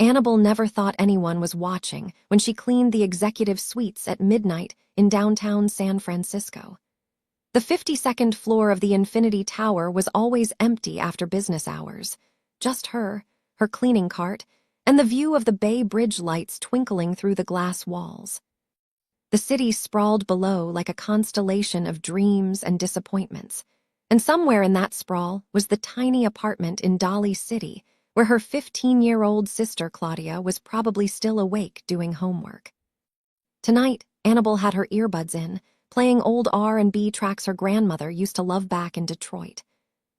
Annabelle never thought anyone was watching when she cleaned the executive suites at midnight in downtown San Francisco. The 52nd floor of the Infinity Tower was always empty after business hours. Just her cleaning cart, and the view of the Bay Bridge lights twinkling through the glass walls. The city sprawled below like a constellation of dreams and disappointments, and somewhere in that sprawl was the tiny apartment in Dolly City where her 15-year-old sister Claudia was probably still awake doing homework. Tonight, Annabelle had her earbuds in, playing old R&B tracks her grandmother used to love back in Detroit.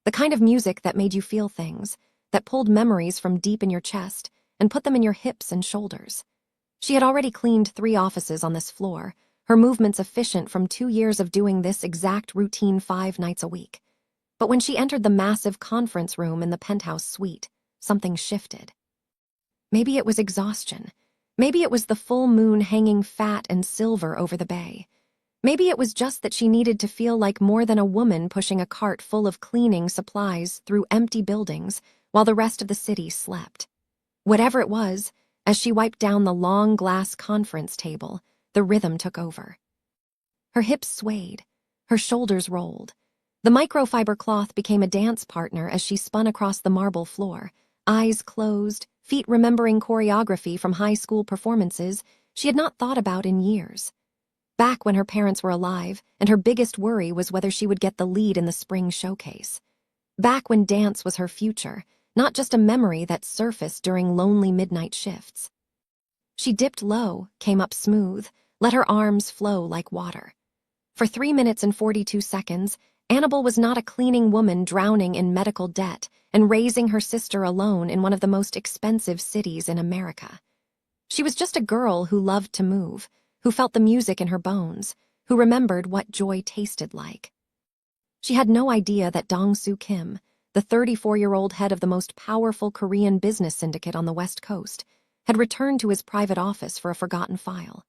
The kind of music that made you feel things, that pulled memories from deep in your chest and put them in your hips and shoulders. She had already cleaned 3 offices on this floor, her movements efficient from 2 years of doing this exact routine 5 nights a week. But when she entered the massive conference room in the penthouse suite, something shifted. Maybe it was exhaustion. Maybe it was the full moon hanging fat and silver over the bay. Maybe it was just that she needed to feel like more than a woman pushing a cart full of cleaning supplies through empty buildings while the rest of the city slept. Whatever it was, as she wiped down the long glass conference table, the rhythm took over. Her hips swayed, her shoulders rolled. The microfiber cloth became a dance partner as she spun across the marble floor, eyes closed, feet remembering choreography from high school performances she had not thought about in years. Back when her parents were alive, and her biggest worry was whether she would get the lead in the spring showcase. Back when dance was her future, not just a memory that surfaced during lonely midnight shifts. She dipped low, came up smooth, let her arms flow like water. For 3 minutes and 42 seconds, Annabelle was not a cleaning woman drowning in medical debt and raising her sister alone in one of the most expensive cities in America. She was just a girl who loved to move, who felt the music in her bones, who remembered what joy tasted like. She had no idea that Dong-Soo Kim, the 34-year-old head of the most powerful Korean business syndicate on the West Coast, had returned to his private office for a forgotten file.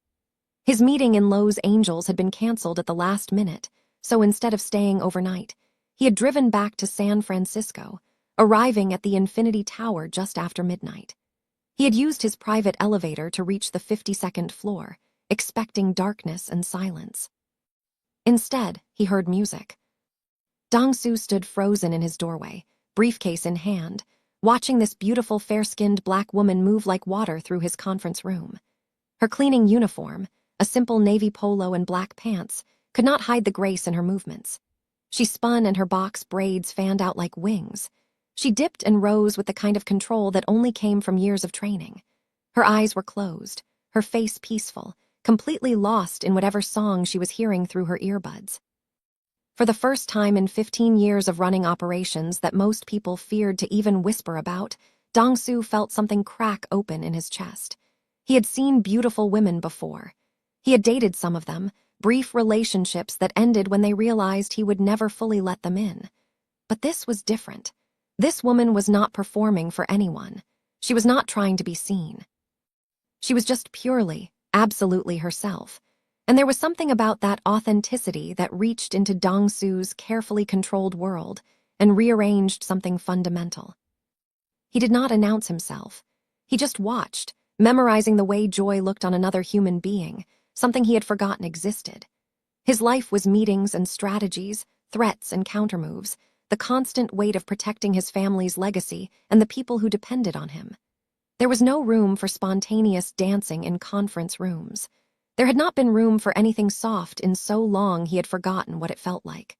His meeting in Los Angeles had been canceled at the last minute, so instead of staying overnight, he had driven back to San Francisco, arriving at the Infinity Tower just after midnight. He had used his private elevator to reach the 52nd floor, expecting darkness and silence. Instead, he heard music. Dong-Soo stood frozen in his doorway, briefcase in hand, watching this beautiful fair-skinned black woman move like water through his conference room. Her cleaning uniform, a simple navy polo and black pants, could not hide the grace in her movements. She spun and her box braids fanned out like wings. She dipped and rose with the kind of control that only came from years of training. Her eyes were closed, her face peaceful, completely lost in whatever song she was hearing through her earbuds. For the first time in 15 years of running operations that most people feared to even whisper about, Dong-Soo felt something crack open in his chest. He had seen beautiful women before. He had dated some of them, brief relationships that ended when they realized he would never fully let them in. But this was different. This woman was not performing for anyone. She was not trying to be seen. She was just purely, absolutely herself. And there was something about that authenticity that reached into Dong-Soo's carefully controlled world and rearranged something fundamental. He did not announce himself. He just watched, memorizing the way joy looked on another human being, something he had forgotten existed. His life was meetings and strategies, threats and countermoves, the constant weight of protecting his family's legacy and the people who depended on him. There was no room for spontaneous dancing in conference rooms. There had not been room for anything soft in so long he had forgotten what it felt like.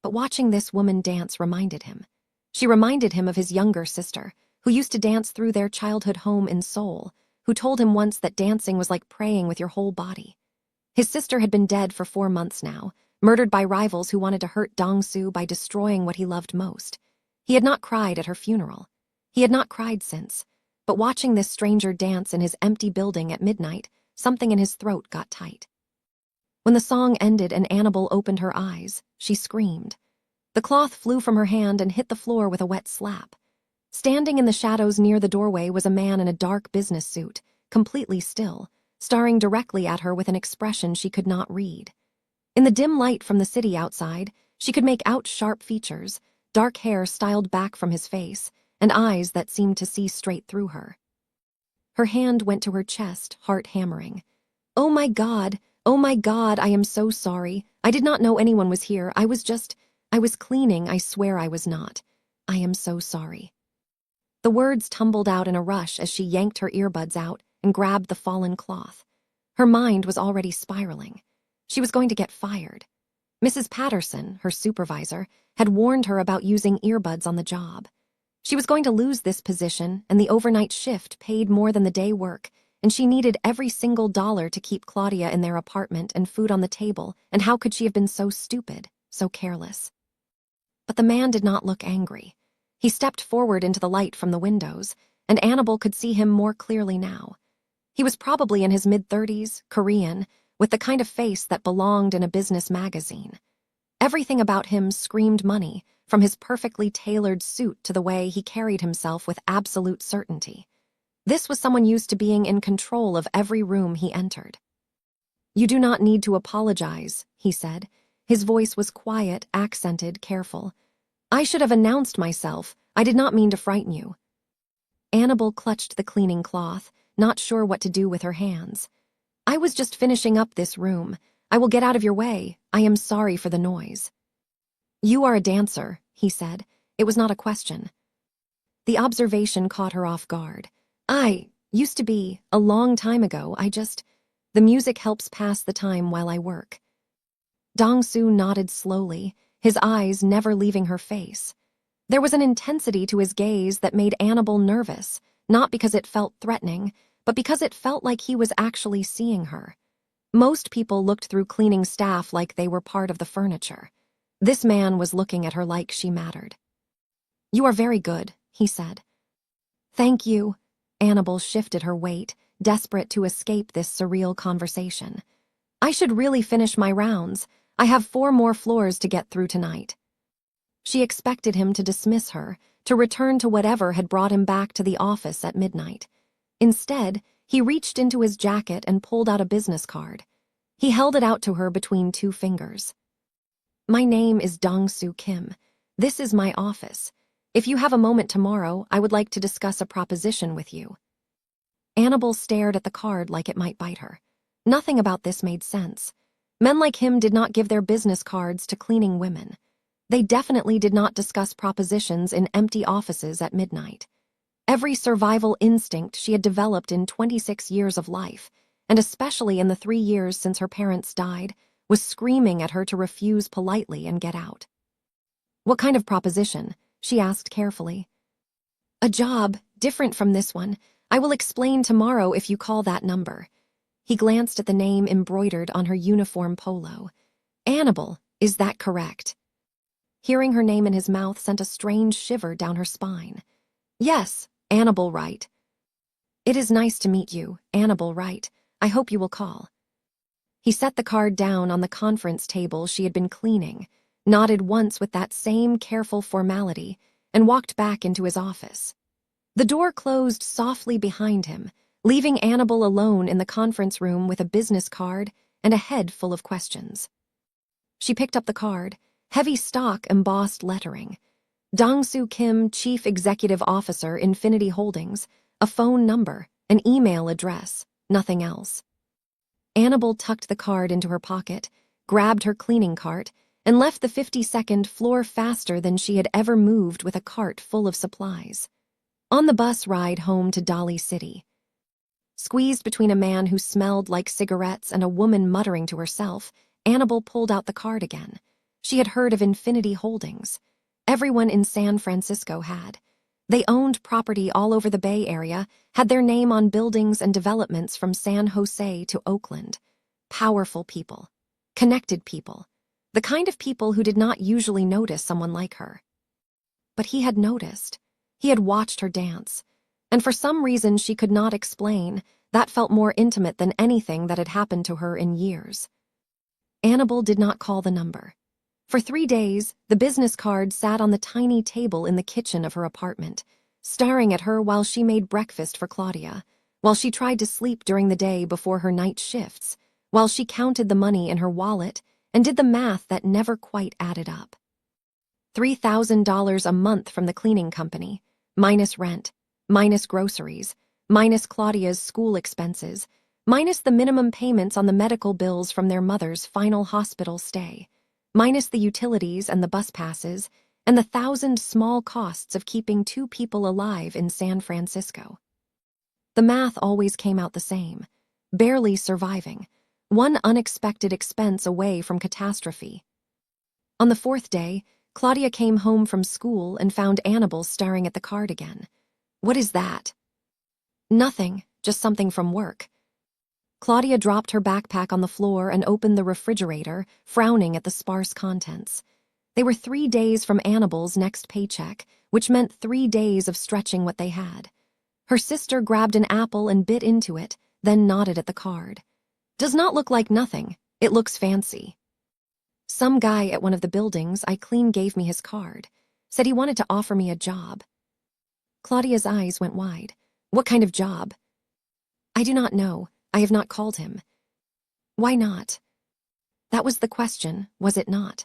But watching this woman dance reminded him. She reminded him of his younger sister, who used to dance through their childhood home in Seoul, who told him once that dancing was like praying with your whole body. His sister had been dead for 4 months now, murdered by rivals who wanted to hurt Dong-Soo by destroying what he loved most. He had not cried at her funeral. He had not cried since, but watching this stranger dance in his empty building at midnight, something in his throat got tight. When the song ended and Annabelle opened her eyes, she screamed. The cloth flew from her hand and hit the floor with a wet slap. Standing in the shadows near the doorway was a man in a dark business suit, completely still, staring directly at her with an expression she could not read. In the dim light from the city outside, she could make out sharp features, dark hair styled back from his face, and eyes that seemed to see straight through her. Her hand went to her chest, heart hammering. Oh my God, I am so sorry. I did not know anyone was here. I was cleaning, I swear I was not. I am so sorry. The words tumbled out in a rush as she yanked her earbuds out and grabbed the fallen cloth. Her mind was already spiraling. She was going to get fired. Mrs. Patterson, her supervisor, had warned her about using earbuds on the job. She was going to lose this position, and the overnight shift paid more than the day work, and she needed every single dollar to keep Claudia in their apartment and food on the table, and how could she have been so stupid, so careless? But the man did not look angry. He stepped forward into the light from the windows, and Annabelle could see him more clearly now. He was probably in his mid-30s, Korean, with the kind of face that belonged in a business magazine. Everything about him screamed money, from his perfectly tailored suit to the way he carried himself with absolute certainty. This was someone used to being in control of every room he entered. "You do not need to apologize," he said. His voice was quiet, accented, careful. "I should have announced myself. I did not mean to frighten you." Annabelle clutched the cleaning cloth, not sure what to do with her hands. "I was just finishing up this room. I will get out of your way. I am sorry for the noise." "You are a dancer," he said. It was not a question. The observation caught her off guard. "I used to be, a long time ago. The music helps pass the time while I work." Dong-soo nodded slowly, his eyes never leaving her face. There was an intensity to his gaze that made Annabelle nervous, not because it felt threatening, but because it felt like he was actually seeing her. Most people looked through cleaning staff like they were part of the furniture. This man was looking at her like she mattered. "You are very good," he said. "Thank you." Annabelle shifted her weight, desperate to escape this surreal conversation. "I should really finish my rounds. I have 4 more floors to get through tonight." She expected him to dismiss her, to return to whatever had brought him back to the office at midnight. Instead, he reached into his jacket and pulled out a business card. He held it out to her between 2 fingers. "My name is Dong-soo Kim. This is my office. If you have a moment tomorrow, I would like to discuss a proposition with you." Annabelle stared at the card like it might bite her. Nothing about this made sense. Men like him did not give their business cards to cleaning women. They definitely did not discuss propositions in empty offices at midnight. Every survival instinct she had developed in 26 years of life, and especially in the 3 years since her parents died, was screaming at her to refuse politely and get out. "What kind of proposition?" she asked carefully. "A job, different from this one. I will explain tomorrow if you call that number." He glanced at the name embroidered on her uniform polo. "Annabelle, is that correct?" Hearing her name in his mouth sent a strange shiver down her spine. "Yes, Annabelle Wright." "It is nice to meet you, Annabelle Wright. I hope you will call." He set the card down on the conference table she had been cleaning, nodded once with that same careful formality, and walked back into his office. The door closed softly behind him, leaving Annabelle alone in the conference room with a business card and a head full of questions. She picked up the card, heavy stock embossed lettering. Dong-soo Kim, Chief Executive Officer, Infinity Holdings, a phone number, an email address, nothing else. Annabelle tucked the card into her pocket, grabbed her cleaning cart, and left the 52nd floor faster than she had ever moved with a cart full of supplies. On the bus ride home to Dali City, squeezed between a man who smelled like cigarettes and a woman muttering to herself, Annabelle pulled out the card again. She had heard of Infinity Holdings. Everyone in San Francisco had. They owned property all over the Bay Area, had their name on buildings and developments from San Jose to Oakland. Powerful people. Connected people. The kind of people who did not usually notice someone like her. But he had noticed. He had watched her dance. And for some reason she could not explain, that felt more intimate than anything that had happened to her in years. Annabelle did not call the number. For 3 days, the business card sat on the tiny table in the kitchen of her apartment, staring at her while she made breakfast for Claudia, while she tried to sleep during the day before her night shifts, while she counted the money in her wallet and did the math that never quite added up. $3,000 a month from the cleaning company, minus rent, minus groceries, minus Claudia's school expenses, minus the minimum payments on the medical bills from their mother's final hospital stay, minus the utilities and the bus passes, and the 1,000 small costs of keeping 2 people alive in San Francisco. The math always came out the same, barely surviving, one unexpected expense away from catastrophe. On the 4th day, Claudia came home from school and found Annabelle staring at the card again. "What is that?" "Nothing, just something from work." Claudia dropped her backpack on the floor and opened the refrigerator, frowning at the sparse contents. They were 3 days from Annabelle's next paycheck, which meant 3 days of stretching what they had. Her sister grabbed an apple and bit into it, then nodded at the card. "Does not look like nothing. It looks fancy. Some guy at one of the buildings I clean gave me his card. Said he wanted to offer me a job." Claudia's eyes went wide. "What kind of job?" "I do not know. I have not called him." "Why not?" That was the question, was it not?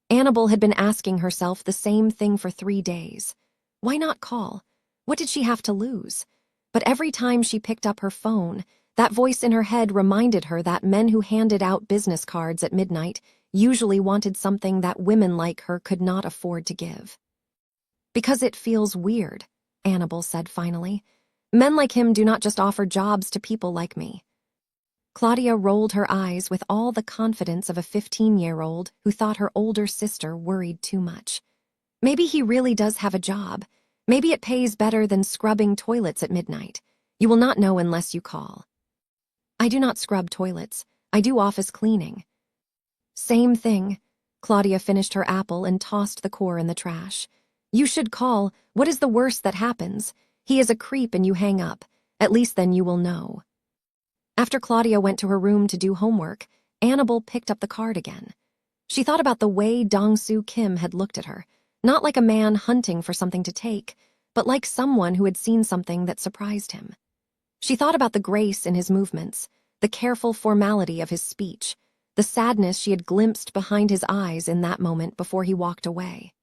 Annabelle had been asking herself the same thing for 3 days. Why not call? What did she have to lose? But every time she picked up her phone, that voice in her head reminded her that men who handed out business cards at midnight usually wanted something that women like her could not afford to give. "Because it feels weird," Annabelle said finally. "Men like him do not just offer jobs to people like me." Claudia rolled her eyes with all the confidence of a 15-year-old who thought her older sister worried too much. "Maybe he really does have a job. Maybe it pays better than scrubbing toilets at midnight. You will not know unless you call." "I do not scrub toilets. I do office cleaning." "Same thing." Claudia finished her apple and tossed the core in the trash. "You should call. What is the worst that happens? He is a creep and you hang up. At least then you will know." After Claudia went to her room to do homework, Annabelle picked up the card again. She thought about the way Dong-soo Kim had looked at her, not like a man hunting for something to take, but like someone who had seen something that surprised him. She thought about the grace in his movements, the careful formality of his speech, the sadness she had glimpsed behind his eyes in that moment before he walked away.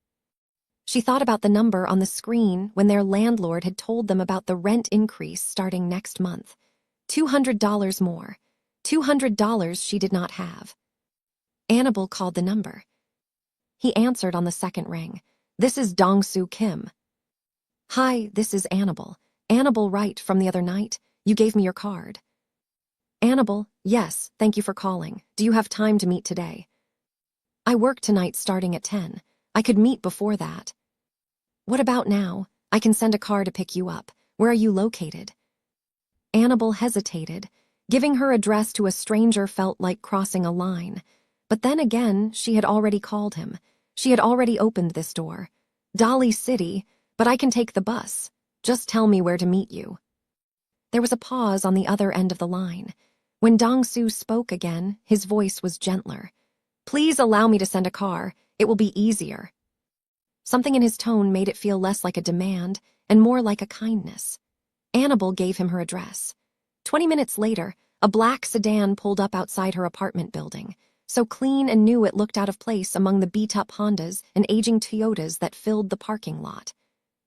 She thought about the number on the screen when their landlord had told them about the rent increase starting next month. $200 more. $200 she did not have. Annabelle called the number. He answered on the second ring. "This is Dong-soo Kim." "Hi, this is Annabelle. Annabelle Wright from the other night. You gave me your card." "Annabelle, yes, thank you for calling. Do you have time to meet today?" "I work tonight starting at 10. I could meet before that." "What about now? I can send a car to pick you up. Where are you located?" Annabelle hesitated. Giving her address to a stranger felt like crossing a line. But then again, she had already called him. She had already opened this door. "Dolly City, but I can take the bus. Just tell me where to meet you." There was a pause on the other end of the line. When Dong-soo spoke again, his voice was gentler. "Please allow me to send a car. It will be easier." Something in his tone made it feel less like a demand and more like a kindness. Annabelle gave him her address. 20 minutes later, a black sedan pulled up outside her apartment building, so clean and new it looked out of place among the beat-up Hondas and aging Toyotas that filled the parking lot.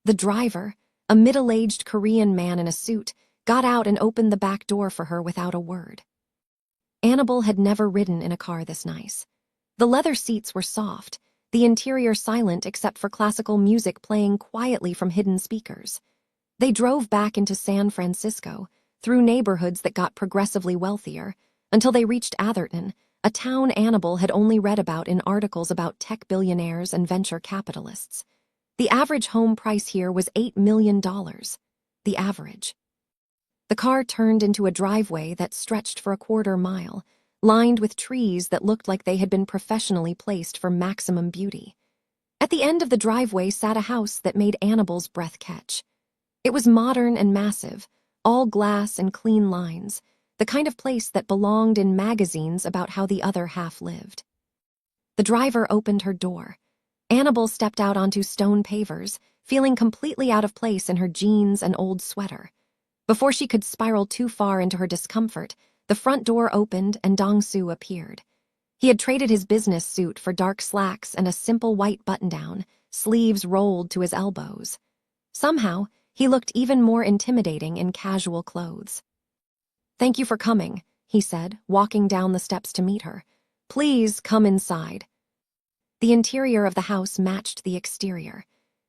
The driver, a middle-aged Korean man in a suit, got out and opened the back door for her without a word. Annabelle had never ridden in a car this nice. The leather seats were soft, the interior silent except for classical music playing quietly from hidden speakers. They drove back into San Francisco, through neighborhoods that got progressively wealthier, until they reached Atherton, a town Annabelle had only read about in articles about tech billionaires and venture capitalists. The average home price here was $8 million. The average. The car turned into a driveway that stretched for a quarter mile, lined with trees that looked like they had been professionally placed for maximum beauty. At the end of the driveway sat a house that made Annabelle's breath catch. It was modern and massive, all glass and clean lines, the kind of place that belonged in magazines about how the other half lived. The driver opened her door. Annabelle stepped out onto stone pavers, feeling completely out of place in her jeans and old sweater. Before she could spiral too far into her discomfort, the front door opened and Dong-soo appeared. He had traded his business suit for dark slacks and a simple white button-down, sleeves rolled to his elbows. Somehow, He looked even more intimidating in casual clothes. "Thank you for coming," he said, walking down the steps to meet her. "Please come inside." The interior of the house matched the exterior.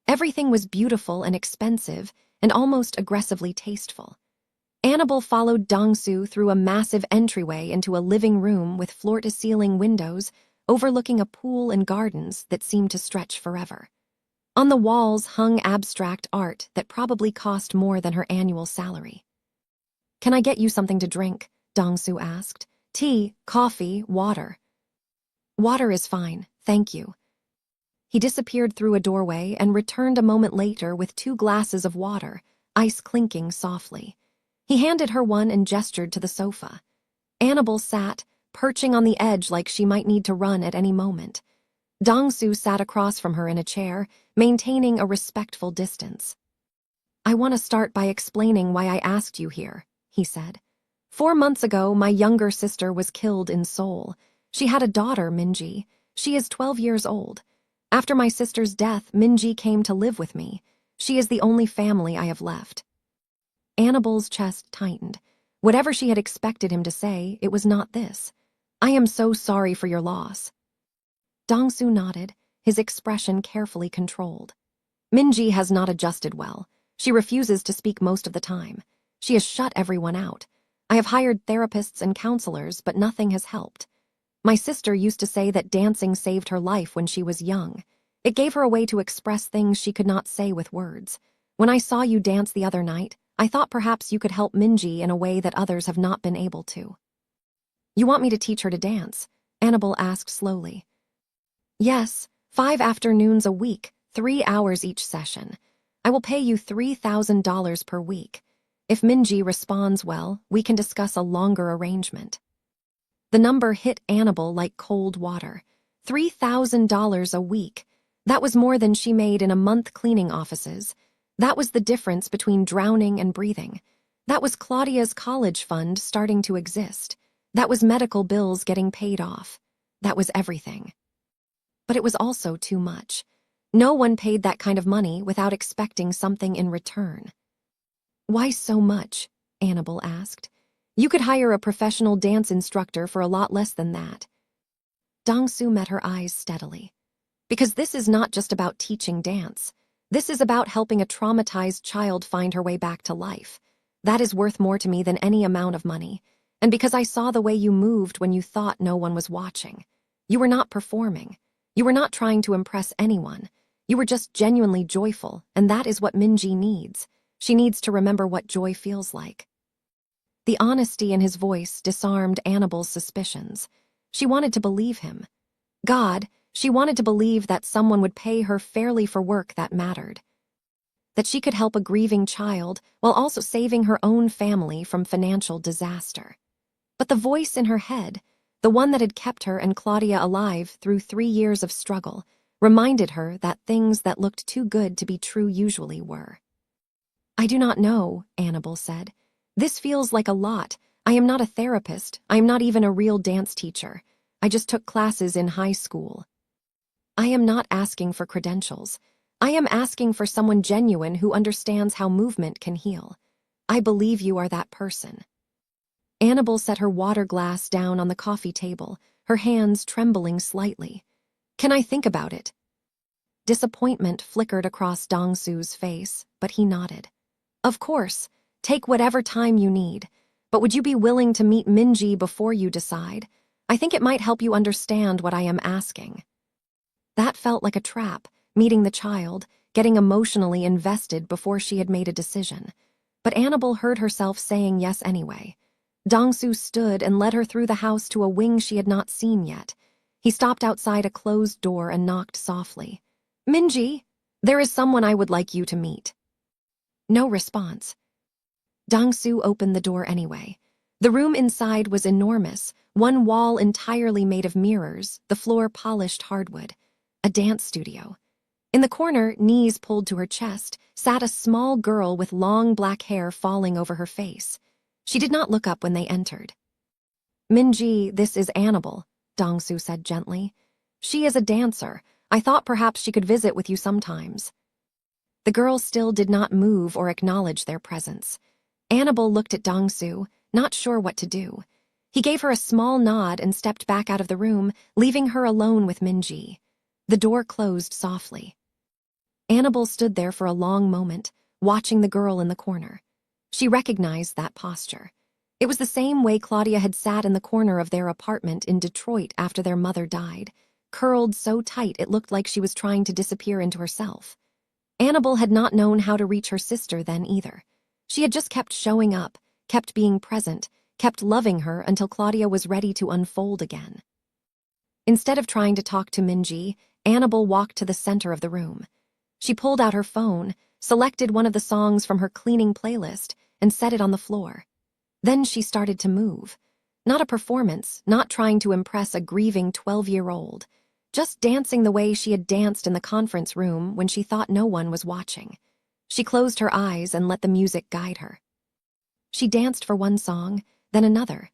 Everything was beautiful and expensive and almost aggressively tasteful. Annabelle followed Dong-soo through a massive entryway into a living room with floor-to-ceiling windows overlooking a pool and gardens that seemed to stretch forever. On the walls hung abstract art that probably cost more than her annual salary. "Can I get you something to drink?" Dong-soo asked. "Tea, coffee, water." "Water is fine, thank you." He disappeared through a doorway and returned a moment later with 2 glasses of water, ice clinking softly. He handed her one and gestured to the sofa. Annabelle sat, perching on the edge like she might need to run at any moment. Dong-soo sat across from her in a chair, maintaining a respectful distance. "I want to start by explaining why I asked you here," he said. 4 months ago, my younger sister was killed in Seoul. She had a daughter, Minji. She is 12 years old. After my sister's death, Minji came to live with me. She is the only family I have left. Annabelle's chest tightened. Whatever she had expected him to say, it was not this. "I am so sorry for your loss." Dong-soo nodded, his expression carefully controlled. "Minji has not adjusted well. She refuses to speak most of the time. She has shut everyone out. I have hired therapists and counselors, but nothing has helped. My sister used to say that dancing saved her life when she was young. It gave her a way to express things she could not say with words. When I saw you dance the other night, I thought perhaps you could help Minji in a way that others have not been able to." "You want me to teach her to dance?" Annabelle asked slowly. "Yes, 5 afternoons a week, 3 hours each session. I will pay you $3,000 per week. If Minji responds well, we can discuss a longer arrangement." The number hit Annabelle like cold water. $3,000 a week. That was more than she made in a month cleaning offices. That was the difference between drowning and breathing. That was Claudia's college fund starting to exist. That was medical bills getting paid off. That was everything. But it was also too much. No one paid that kind of money without expecting something in return. "Why so much?" Annabelle asked. "You could hire a professional dance instructor for a lot less than that." Dong-soo met her eyes steadily. "Because this is not just about teaching dance. This is about helping a traumatized child find her way back to life. That is worth more to me than any amount of money. And because I saw the way you moved when you thought no one was watching. You were not performing. You were not trying to impress anyone. You were just genuinely joyful, and that is what Minji needs. She needs to remember what joy feels like." The honesty in his voice disarmed Annabelle's suspicions. She wanted to believe him. God, she wanted to believe that someone would pay her fairly for work that mattered. That she could help a grieving child while also saving her own family from financial disaster. But the voice in her head, the one that had kept her and Claudia alive through 3 years of struggle, reminded her that things that looked too good to be true usually were. "I do not know," Annabelle said. "This feels like a lot. I am not a therapist. I am not even a real dance teacher. I just took classes in high school. I am not asking for credentials. I am asking for someone genuine who understands how movement can heal. I believe you are that person." Annabelle set her water glass down on the coffee table, her hands trembling slightly. "Can I think about it?" Disappointment flickered across Dong-soo's face, but he nodded. "Of course. Take whatever time you need. But would you be willing to meet Minji before you decide? I think it might help you understand what I am asking." That felt like a trap, meeting the child, getting emotionally invested before she had made a decision. But Annabelle heard herself saying yes anyway. Dong-soo stood and led her through the house to a wing she had not seen yet. He stopped outside a closed door and knocked softly. "Minji, there is someone I would like you to meet." No response. Dong-soo opened the door anyway. The room inside was enormous, one wall entirely made of mirrors, the floor polished hardwood. A dance studio. In the corner, knees pulled to her chest, sat a small girl with long black hair falling over her face. She did not look up when they entered. "Minji, this is Annabelle," Dong-soo said gently. "She is a dancer. I thought perhaps she could visit with you sometimes." The girl still did not move or acknowledge their presence. Annabelle looked at Dong-soo, not sure what to do. He gave her a small nod and stepped back out of the room, leaving her alone with Min-ji. The door closed softly. Annabelle stood there for a long moment, watching the girl in the corner. She recognized that posture. It was the same way Claudia had sat in the corner of their apartment in Detroit after their mother died, curled so tight it looked like she was trying to disappear into herself. Annabelle had not known how to reach her sister then either. She had just kept showing up, kept being present, kept loving her until Claudia was ready to unfold again. Instead of trying to talk to Min-ji, Annabelle walked to the center of the room. She pulled out her phone, selected one of the songs from her cleaning playlist, and set it on the floor. Then she started to move. Not a performance, not trying to impress a grieving 12-year-old, just dancing the way she had danced in the conference room when she thought no one was watching. She closed her eyes and let the music guide her. She danced for one song, then another.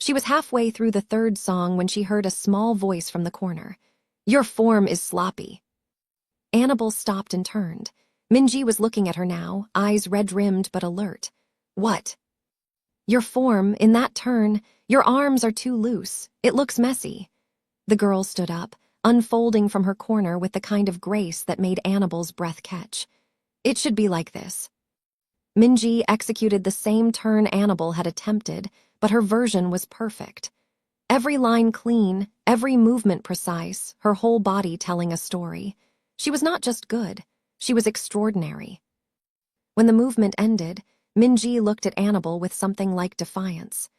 She was halfway through the third song when she heard a small voice from the corner. "Your form is sloppy." Annabelle stopped and turned. Min-ji was looking at her now, eyes red-rimmed but alert. "What?" "Your form, in that turn, your arms are too loose. It looks messy." The girl stood up, unfolding from her corner with the kind of grace that made Annabelle's breath catch. "It should be like this." Min-ji executed the same turn Annabelle had attempted, but her version was perfect. Every line clean, every movement precise, her whole body telling a story. She was not just good, she was extraordinary. When the movement ended, Min-ji looked at Annabelle with something like defiance.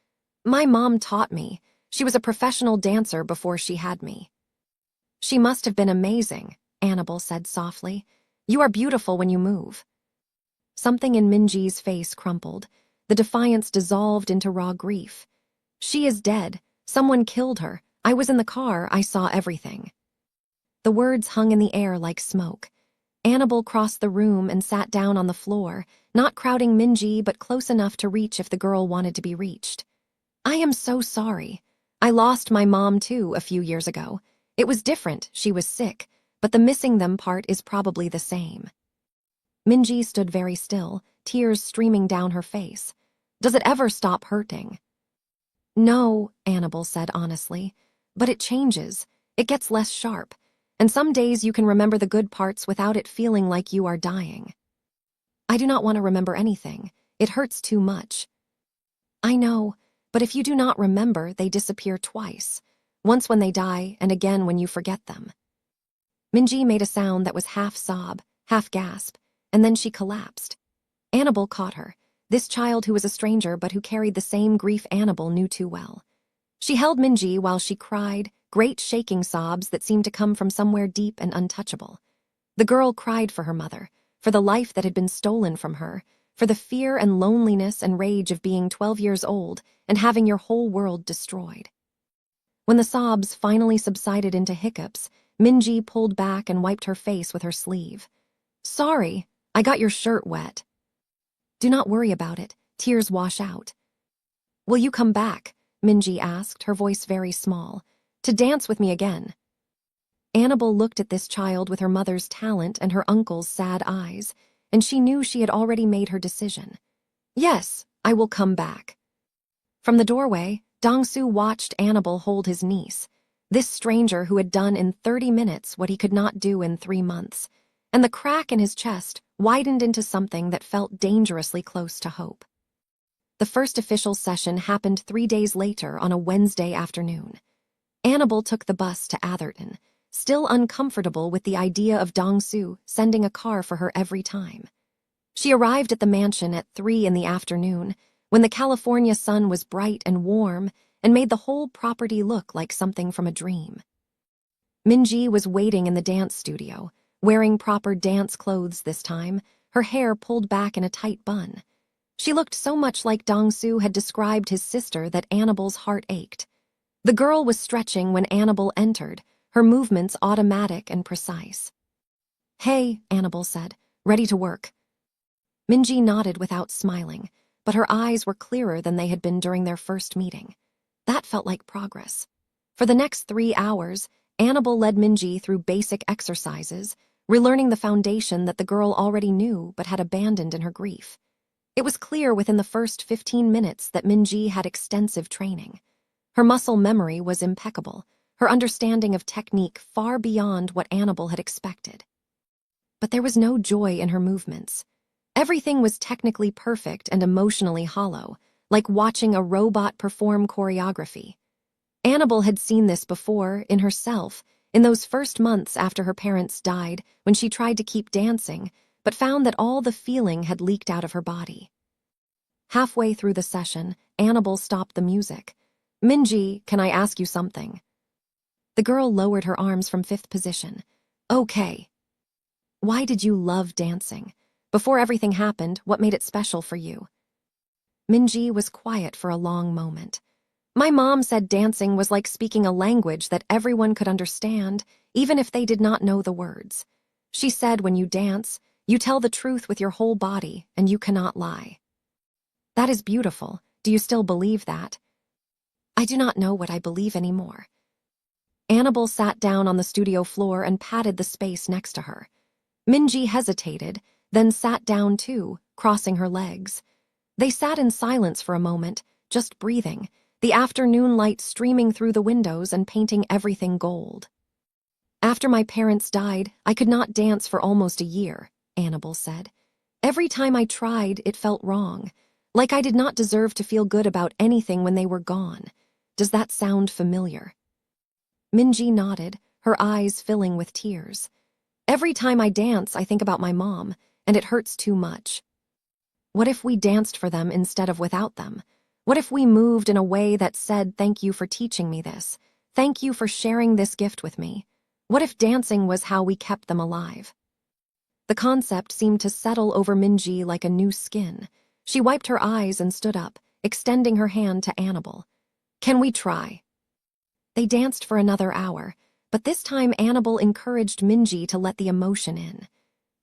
"My mom taught me. She was a professional dancer before she had me." "She must have been amazing," Annabelle said softly. "You are beautiful when you move." Something in Min-ji's face crumpled. The defiance dissolved into raw grief. "She is dead. Someone killed her. I was in the car. I saw everything." The words hung in the air like smoke. Annabelle crossed the room and sat down on the floor, not crowding Min-ji but close enough to reach if the girl wanted to be reached. "I am so sorry. I lost my mom too a few years ago. It was different, she was sick, but the missing them part is probably the same." Min-ji stood very still, tears streaming down her face. "Does it ever stop hurting?" "No," Annabelle said honestly, "but it changes. It gets less sharp. And some days you can remember the good parts without it feeling like you are dying." "I do not want to remember anything. It hurts too much." "I know, but if you do not remember, they disappear twice. Once when they die, and again when you forget them." Min-ji made a sound that was half sob, half gasp, and then she collapsed. Annabelle caught her, this child who was a stranger but who carried the same grief Annabelle knew too well. She held Min-ji while she cried, great shaking sobs that seemed to come from somewhere deep and untouchable. The girl cried for her mother, for the life that had been stolen from her, for the fear and loneliness and rage of being 12 years old and having your whole world destroyed. When the sobs finally subsided into hiccups, Min-ji pulled back and wiped her face with her sleeve. "Sorry, I got your shirt wet." "Do not worry about it. Tears wash out." "Will you come back?" Min-ji asked, her voice very small. "To dance with me again?" Annabelle looked at this child with her mother's talent and her uncle's sad eyes, and she knew she had already made her decision. "Yes, I will come back." From the doorway, Dong-soo watched Annabelle hold his niece, this stranger who had done in 30 minutes what he could not do in 3 months, and the crack in his chest widened into something that felt dangerously close to hope. The first official session happened 3 days later on a Wednesday afternoon. Annabelle took the bus to Atherton, still uncomfortable with the idea of Dong-soo sending a car for her every time. She arrived at the mansion at 3 in the afternoon, when the California sun was bright and warm and made the whole property look like something from a dream. Min-ji was waiting in the dance studio, wearing proper dance clothes this time, her hair pulled back in a tight bun. She looked so much like Dong-soo had described his sister that Annabelle's heart ached. The girl was stretching when Annabelle entered, her movements automatic and precise. "Hey," Annabelle said, "ready to work." Min-ji nodded without smiling, but her eyes were clearer than they had been during their first meeting. That felt like progress. For the next 3 hours, Annabelle led Min-ji through basic exercises, relearning the foundation that the girl already knew but had abandoned in her grief. It was clear within the first 15 minutes that Minji had extensive training. Her muscle memory was impeccable, her understanding of technique far beyond what Annabelle had expected. But there was no joy in her movements. Everything was technically perfect and emotionally hollow, like watching a robot perform choreography. Annabelle had seen this before, in herself, in those first months after her parents died, when she tried to keep dancing, but found that all the feeling had leaked out of her body. Halfway through the session, Annabelle stopped the music. "Minji, can I ask you something?" The girl lowered her arms from fifth position. "Okay. Why did you love dancing? Before everything happened, what made it special for you?" Minji was quiet for a long moment. "My mom said dancing was like speaking a language that everyone could understand, even if they did not know the words. She said when you dance, you tell the truth with your whole body and you cannot lie." "That is beautiful. Do you still believe that?" "I do not know what I believe anymore." Annabelle sat down on the studio floor and patted the space next to her. Minji hesitated, then sat down too, crossing her legs. They sat in silence for a moment, just breathing, the afternoon light streaming through the windows and painting everything gold. "After my parents died, I could not dance for almost a year," Annabelle said. "Every time I tried, it felt wrong, like I did not deserve to feel good about anything when they were gone. Does that sound familiar?" Minji nodded, her eyes filling with tears. "Every time I dance, I think about my mom, and it hurts too much. What if we danced for them instead of without them? What if we moved in a way that said, 'Thank you for teaching me this. Thank you for sharing this gift with me'? What if dancing was how we kept them alive?" The concept seemed to settle over Minji like a new skin. She wiped her eyes and stood up, extending her hand to Annabelle. "Can we try?" They danced for another hour, but this time Annabelle encouraged Minji to let the emotion in,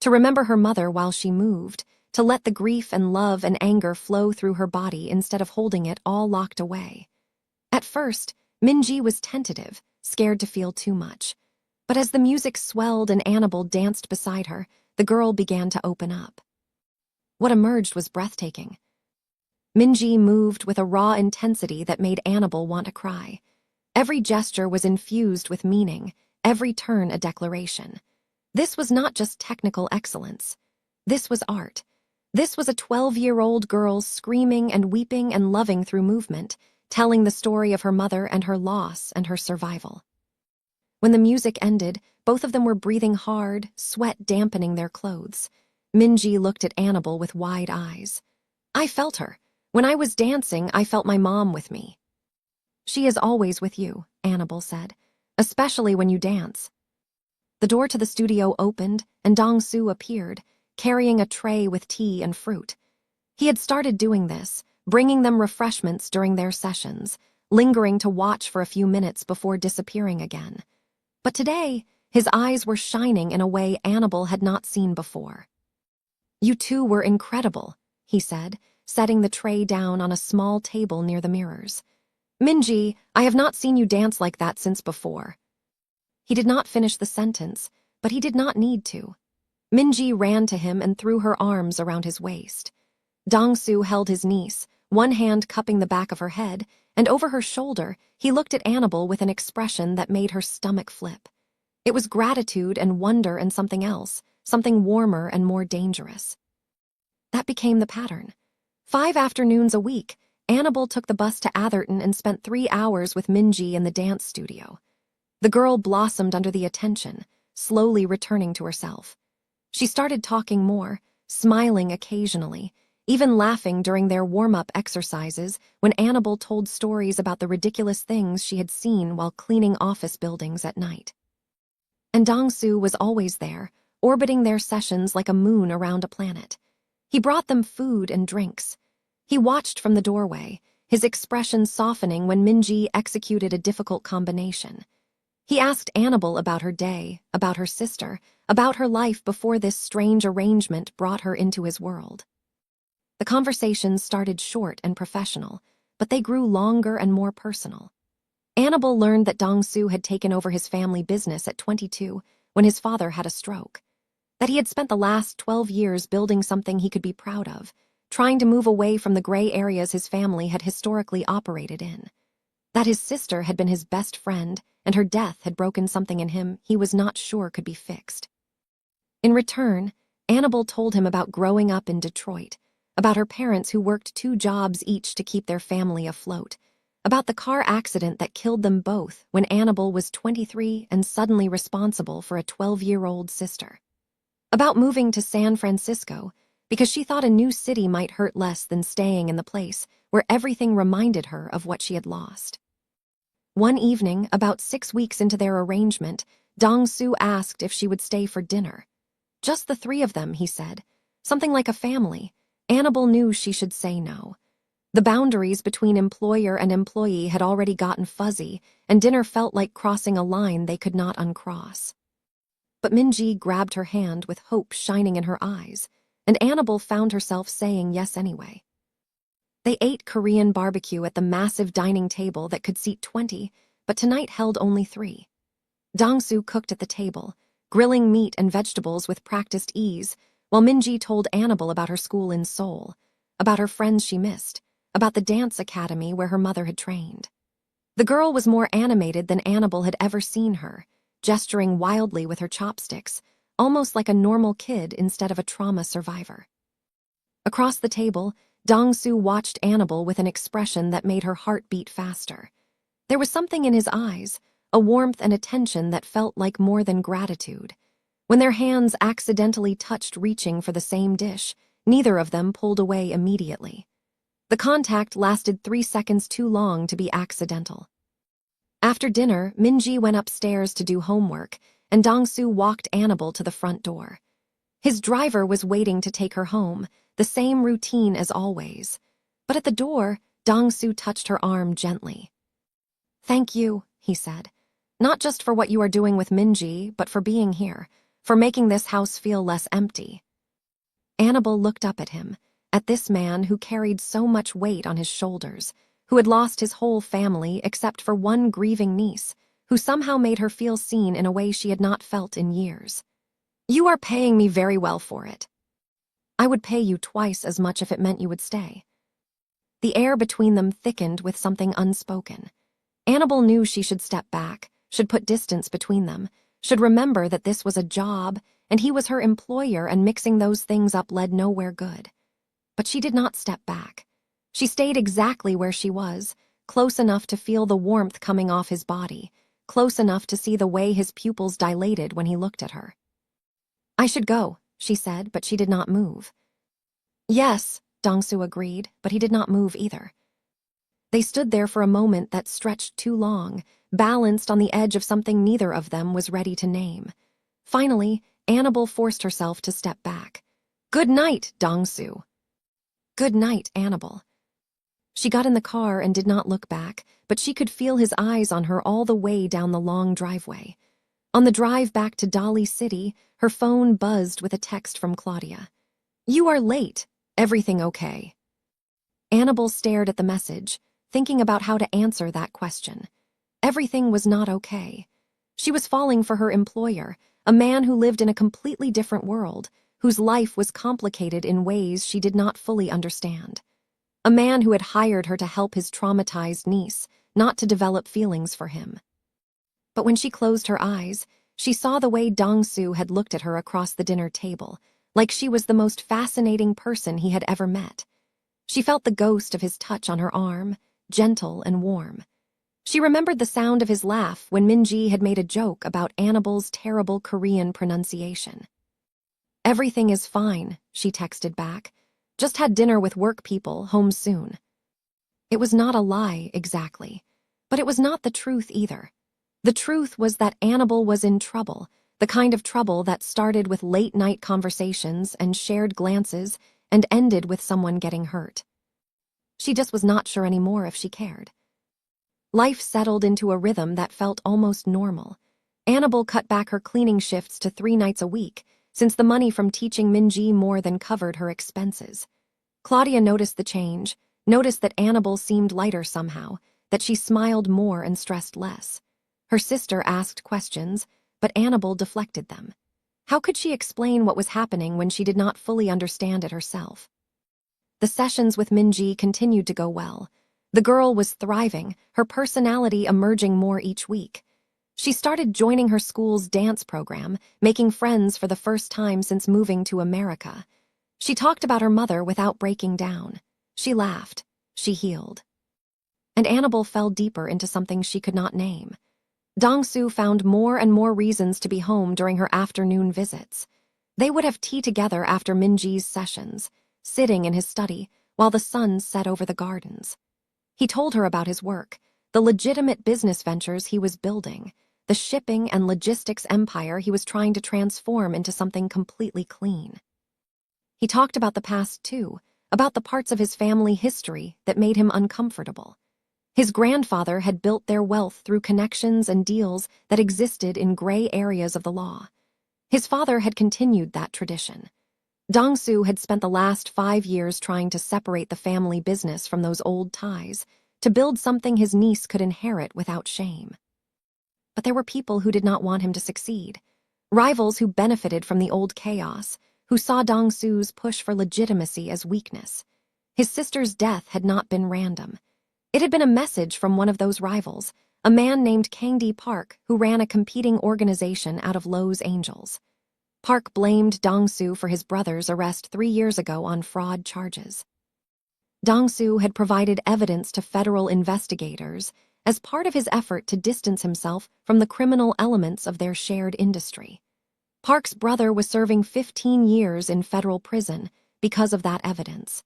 to remember her mother while she moved, to let the grief and love and anger flow through her body instead of holding it all locked away. At first, Minji was tentative, scared to feel too much. But as the music swelled and Annabelle danced beside her, the girl began to open up. What emerged was breathtaking. Minji moved with a raw intensity that made Annabelle want to cry. Every gesture was infused with meaning, every turn a declaration. This was not just technical excellence. This was art. This was a 12-year-old girl screaming and weeping and loving through movement, telling the story of her mother and her loss and her survival. When the music ended, both of them were breathing hard, sweat dampening their clothes. Minji looked at Annabelle with wide eyes. "I felt her. When I was dancing, I felt my mom with me." "She is always with you," Annabelle said, "especially when you dance." The door to the studio opened, and Dong-soo appeared, carrying a tray with tea and fruit. He had started doing this, bringing them refreshments during their sessions, lingering to watch for a few minutes before disappearing again. But today, his eyes were shining in a way Annabelle had not seen before. "You two were incredible," he said, setting the tray down on a small table near the mirrors. "Minji, I have not seen you dance like that since before." He did not finish the sentence, but he did not need to. Minji ran to him and threw her arms around his waist. Dong-soo held his niece, one hand cupping the back of her head, and over her shoulder, he looked at Annabelle with an expression that made her stomach flip. It was gratitude and wonder and something else, something warmer and more dangerous. That became the pattern. 5 afternoons a week, Annabelle took the bus to Atherton and spent 3 hours with Minji in the dance studio. The girl blossomed under the attention, slowly returning to herself. She started talking more, smiling occasionally, even laughing during their warm-up exercises when Annabelle told stories about the ridiculous things she had seen while cleaning office buildings at night. And Dong-soo was always there, orbiting their sessions like a moon around a planet. He brought them food and drinks. He watched from the doorway, his expression softening when Minji executed a difficult combination. He asked Annabelle about her day, about her sister, about her life before this strange arrangement brought her into his world. The conversations started short and professional, but they grew longer and more personal. Annabelle learned that Dong-soo had taken over his family business at 22 when his father had a stroke. That he had spent the last 12 years building something he could be proud of, trying to move away from the gray areas his family had historically operated in. That his sister had been his best friend, and her death had broken something in him he was not sure could be fixed. In return, Annabelle told him about growing up in Detroit, about her parents who worked 2 jobs each to keep their family afloat, about the car accident that killed them both when Annabelle was 23 and suddenly responsible for a 12-year-old sister. About moving to San Francisco because she thought a new city might hurt less than staying in the place where everything reminded her of what she had lost. One evening, about 6 weeks into their arrangement, Dong-soo asked if she would stay for dinner. Just the 3 of them, he said. Something like a family. Annabelle knew she should say no. The boundaries between employer and employee had already gotten fuzzy, and dinner felt like crossing a line they could not uncross. But Min-ji grabbed her hand with hope shining in her eyes, and Annabelle found herself saying yes anyway. They ate Korean barbecue at the massive dining table that could seat 20, but tonight held only 3. Dong-soo cooked at the table, grilling meat and vegetables with practiced ease, while Min-ji told Annabelle about her school in Seoul, about her friends she missed, about the dance academy where her mother had trained. The girl was more animated than Annabelle had ever seen her, gesturing wildly with her chopsticks, almost like a normal kid instead of a trauma survivor. Across the table, Dong-soo watched Annabelle with an expression that made her heart beat faster. There was something in his eyes, a warmth and attention that felt like more than gratitude. When their hands accidentally touched reaching for the same dish, neither of them pulled away immediately. The contact lasted 3 seconds too long to be accidental. After dinner, Min-ji went upstairs to do homework, and Dong-soo walked Annabelle to the front door. His driver was waiting to take her home, the same routine as always. But at the door, Dong-soo touched her arm gently. "Thank you," he said. "Not just for what you are doing with Min-ji, but for being here, for making this house feel less empty." Annabelle looked up at him, at this man who carried so much weight on his shoulders, who had lost his whole family except for one grieving niece, who somehow made her feel seen in a way she had not felt in years. "You are paying me very well for it. I would pay you twice as much if it meant you would stay." The air between them thickened with something unspoken. Annabelle knew she should step back, should put distance between them, should remember that this was a job, and he was her employer, and mixing those things up led nowhere good. But she did not step back. She stayed exactly where she was, close enough to feel the warmth coming off his body, close enough to see the way his pupils dilated when he looked at her. "I should go," she said, but she did not move. "Yes," Dong-soo agreed, but he did not move either. They stood there for a moment that stretched too long, balanced on the edge of something neither of them was ready to name. Finally, Annabelle forced herself to step back. "Good night, Dong-soo." "Good night, Annabelle." She got in the car and did not look back, but she could feel his eyes on her all the way down the long driveway. On the drive back to Dali City, her phone buzzed with a text from Claudia. "You are late. Everything okay?" Annabelle stared at the message, thinking about how to answer that question. Everything was not okay. She was falling for her employer, a man who lived in a completely different world, whose life was complicated in ways she did not fully understand. A man who had hired her to help his traumatized niece, not to develop feelings for him. But when she closed her eyes, she saw the way Dong-soo had looked at her across the dinner table, like she was the most fascinating person he had ever met. She felt the ghost of his touch on her arm, gentle and warm. She remembered the sound of his laugh when Min-ji had made a joke about Annabelle's terrible Korean pronunciation. "Everything is fine," she texted back. "Just had dinner with work people, home soon." It was not a lie, exactly. But it was not the truth either. The truth was that Annabelle was in trouble, the kind of trouble that started with late-night conversations and shared glances and ended with someone getting hurt. She just was not sure anymore if she cared. Life settled into a rhythm that felt almost normal. Annabelle cut back her cleaning shifts to 3 nights a week, since the money from teaching Min-ji more than covered her expenses. Claudia noticed the change, noticed that Annabelle seemed lighter somehow, that she smiled more and stressed less. Her sister asked questions, but Annabelle deflected them. How could she explain what was happening when she did not fully understand it herself? The sessions with Minji continued to go well. The girl was thriving, her personality emerging more each week. She started joining her school's dance program, making friends for the first time since moving to America. She talked about her mother without breaking down. She laughed. She healed. And Annabelle fell deeper into something she could not name. Dong-soo found more and more reasons to be home during her afternoon visits. They would have tea together after Minji's sessions, sitting in his study while the sun set over the gardens. He told her about his work, the legitimate business ventures he was building, the shipping and logistics empire he was trying to transform into something completely clean. He talked about the past too, about the parts of his family history that made him uncomfortable. His grandfather had built their wealth through connections and deals that existed in gray areas of the law. His father had continued that tradition. Dong-soo had spent the last 5 years trying to separate the family business from those old ties, to build something his niece could inherit without shame. But there were people who did not want him to succeed, rivals who benefited from the old chaos, who saw Dong-soo's push for legitimacy as weakness. His sister's death had not been random. It had been a message from one of those rivals, a man named Kangdi Park, who ran a competing organization out of Los Angeles. Park blamed Dong-soo for his brother's arrest 3 years ago on fraud charges. Dong-soo had provided evidence to federal investigators as part of his effort to distance himself from the criminal elements of their shared industry. Park's brother was serving 15 years in federal prison because of that evidence.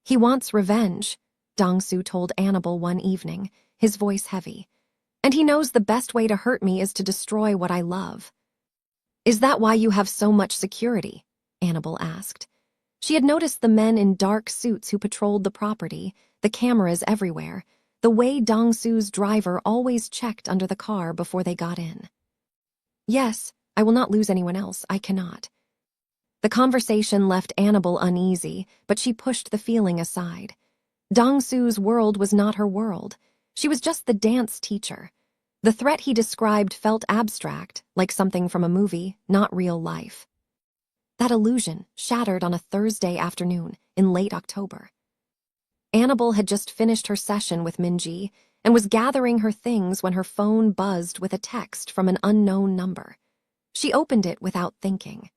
He wants revenge, Dong-soo told Annabelle one evening, his voice heavy. And he knows the best way to hurt me is to destroy what I love. Is that why you have so much security? Annabelle asked. She had noticed the men in dark suits who patrolled the property, the cameras everywhere, the way Dong-soo's driver always checked under the car before they got in. Yes, I will not lose anyone else, I cannot. The conversation left Annabelle uneasy, but she pushed the feeling aside. Dong-soo's world was not her world. She was just the dance teacher. The threat he described felt abstract, like something from a movie, not real life. That illusion shattered on a Thursday afternoon in late October. Annabelle had just finished her session with Minji and was gathering her things when her phone buzzed with a text from an unknown number. She opened it without thinking.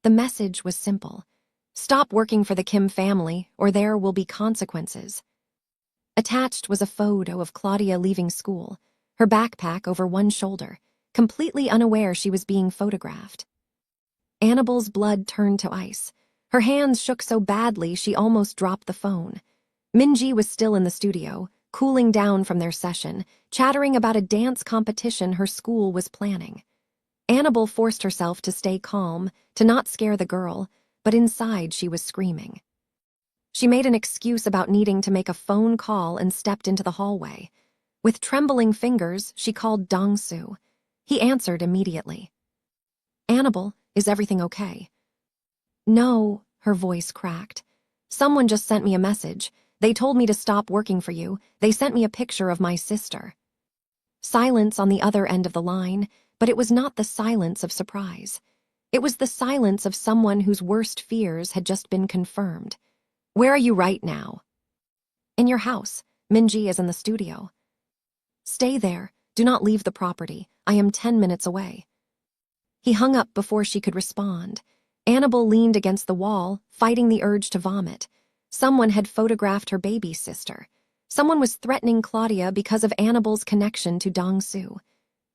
The message was simple. Stop working for the Kim family, or there will be consequences. Attached was a photo of Claudia leaving school, her backpack over one shoulder, completely unaware she was being photographed. Annabelle's blood turned to ice. Her hands shook so badly she almost dropped the phone. Minji was still in the studio, cooling down from their session, chattering about a dance competition her school was planning. Annabelle forced herself to stay calm, to not scare the girl, but inside she was screaming. She made an excuse about needing to make a phone call and stepped into the hallway. With trembling fingers, she called Dong-soo. He answered immediately. Annabelle, is everything okay? No, her voice cracked. Someone just sent me a message. They told me to stop working for you. They sent me a picture of my sister. Silence on the other end of the line, but it was not the silence of surprise. It was the silence of someone whose worst fears had just been confirmed. Where are you right now? In your house. Minji is in the studio. Stay there. Do not leave the property. I am 10 minutes away. He hung up before she could respond. Annabelle leaned against the wall, fighting the urge to vomit. Someone had photographed her baby sister. Someone was threatening Claudia because of Annabelle's connection to Dong-soo.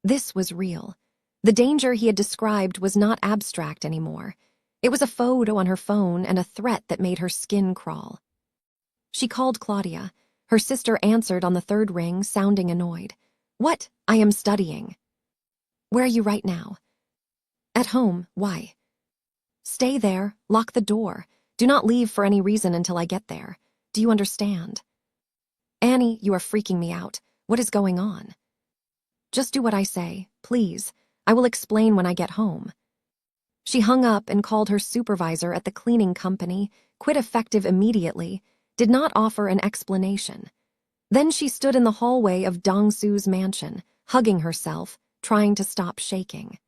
This was real. The danger he had described was not abstract anymore. It was a photo on her phone and a threat that made her skin crawl. She called Claudia. Her sister answered on the third ring, sounding annoyed. What? I am studying. Where are you right now? At home. Why? Stay there. Lock the door. Do not leave for any reason until I get there. Do you understand? Annie, you are freaking me out. What is going on? Just do what I say, please. I will explain when I get home. She hung up and called her supervisor at the cleaning company, quit effective immediately, did not offer an explanation. Then she stood in the hallway of Dong-soo's mansion, hugging herself, trying to stop shaking.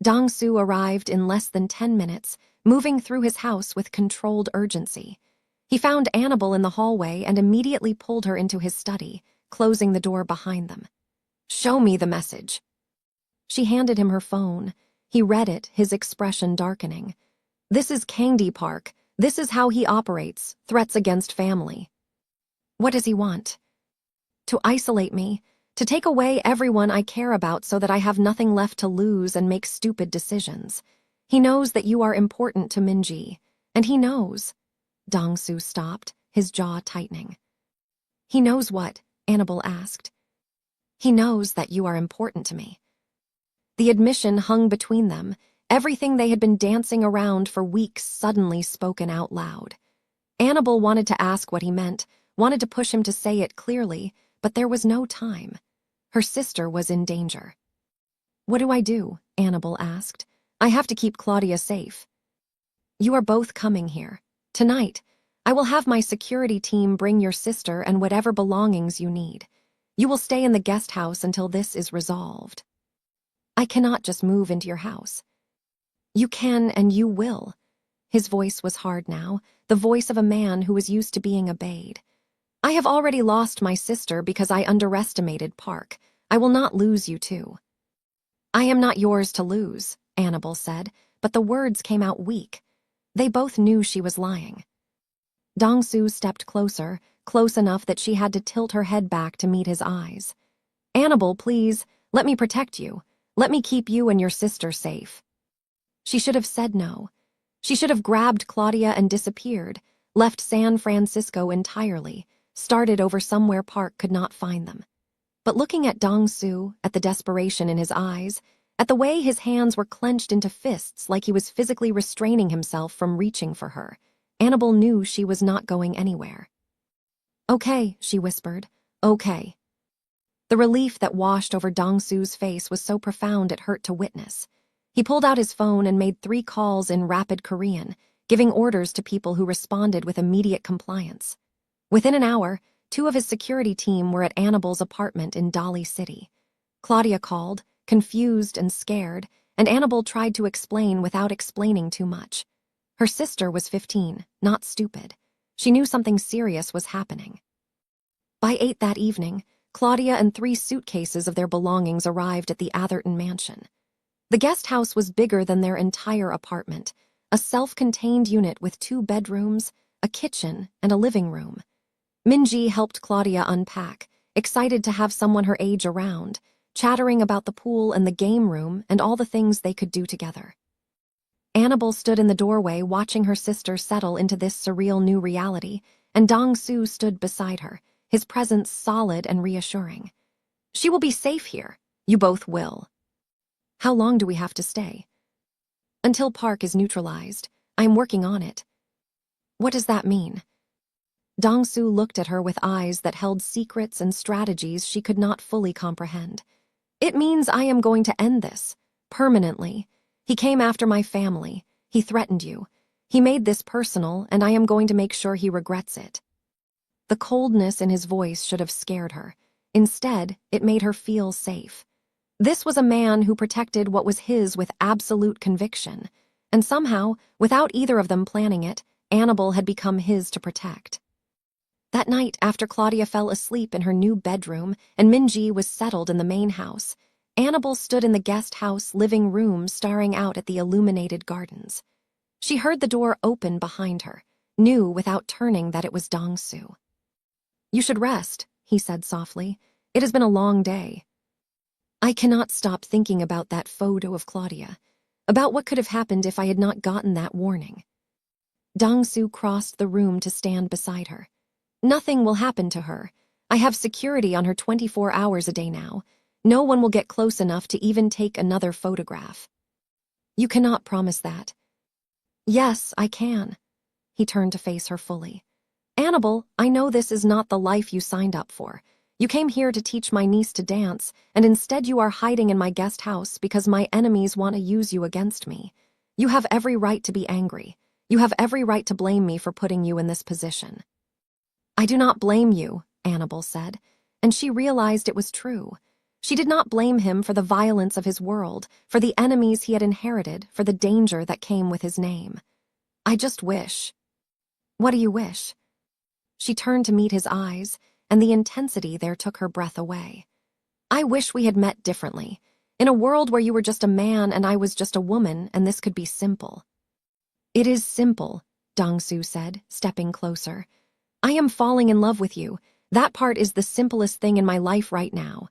Dong-soo arrived in less than 10 minutes, moving through his house with controlled urgency. He found Annabelle in the hallway and immediately pulled her into his study, closing the door behind them. "Show me the message." She handed him her phone. He read it, his expression darkening. "This is Kangdi Park. This is how he operates, threats against family." "What does he want?" "To isolate me, to take away everyone I care about so that I have nothing left to lose and make stupid decisions. He knows that you are important to Minji, and he knows." Dong-soo stopped, his jaw tightening. "He knows what?" Annabelle asked. "He knows that you are important to me." The admission hung between them, everything they had been dancing around for weeks suddenly spoken out loud. Annabelle wanted to ask what he meant, wanted to push him to say it clearly, but there was no time. Her sister was in danger. "What do I do?" Annabelle asked. "I have to keep Claudia safe." "You are both coming here. Tonight, I will have my security team bring your sister and whatever belongings you need. You will stay in the guest house until this is resolved." "I cannot just move into your house." "You can and you will." His voice was hard now, the voice of a man who was used to being obeyed. "I have already lost my sister because I underestimated Park. I will not lose you too." "I am not yours to lose," Annabelle said, but the words came out weak. They both knew she was lying. Dong-soo stepped closer, close enough that she had to tilt her head back to meet his eyes. "Annabelle, please, let me protect you. Let me keep you and your sister safe." She should have said no. She should have grabbed Claudia and disappeared, left San Francisco entirely, started over somewhere Park could not find them. But looking at Dong-soo, at the desperation in his eyes, at the way his hands were clenched into fists like he was physically restraining himself from reaching for her, Annabelle knew she was not going anywhere. "Okay," she whispered. "Okay." The relief that washed over Dong-soo's face was so profound it hurt to witness. He pulled out his phone and made 3 calls in rapid Korean, giving orders to people who responded with immediate compliance. Within an hour, 2 of his security team were at Annabelle's apartment in Dali City. Claudia called, confused and scared, and Annabelle tried to explain without explaining too much. Her sister was 15, not stupid. She knew something serious was happening. By 8 that evening, Claudia and 3 suitcases of their belongings arrived at the Atherton mansion. The guest house was bigger than their entire apartment, a self-contained unit with 2 bedrooms, a kitchen, and a living room. Minji helped Claudia unpack, excited to have someone her age around, chattering about the pool and the game room and all the things they could do together. Annabelle stood in the doorway watching her sister settle into this surreal new reality, and Dong-soo stood beside her, his presence solid and reassuring. "She will be safe here. You both will." "How long do we have to stay?" "Until Park is neutralized. I am working on it." "What does that mean?" Dong-soo looked at her with eyes that held secrets and strategies she could not fully comprehend. "It means I am going to end this. Permanently. He came after my family. He threatened you. He made this personal, and I am going to make sure he regrets it." The coldness in his voice should have scared her. Instead, it made her feel safe. This was a man who protected what was his with absolute conviction, and somehow, without either of them planning it, Annabelle had become his to protect. That night, after Claudia fell asleep in her new bedroom and Minji was settled in the main house, Annabelle stood in the guest house living room staring out at the illuminated gardens. She heard the door open behind her, knew without turning that it was Dong-soo. "You should rest," he said softly. "It has been a long day." "I cannot stop thinking about that photo of Claudia, about what could have happened if I had not gotten that warning." Dong-soo crossed the room to stand beside her. "Nothing will happen to her. I have security on her 24 hours a day now. No one will get close enough to even take another photograph." "You cannot promise that." "Yes, I can." He turned to face her fully. "Annabelle, I know this is not the life you signed up for. You came here to teach my niece to dance, and instead you are hiding in my guest house because my enemies want to use you against me. You have every right to be angry. You have every right to blame me for putting you in this position." "I do not blame you," Annabelle said, and she realized it was true. She did not blame him for the violence of his world, for the enemies he had inherited, for the danger that came with his name. "I just wish." "What do you wish?" She turned to meet his eyes, and the intensity there took her breath away. "I wish we had met differently. In a world where you were just a man and I was just a woman, and this could be simple." "It is simple," Dong-su said, stepping closer. "I am falling in love with you. That part is the simplest thing in my life right now."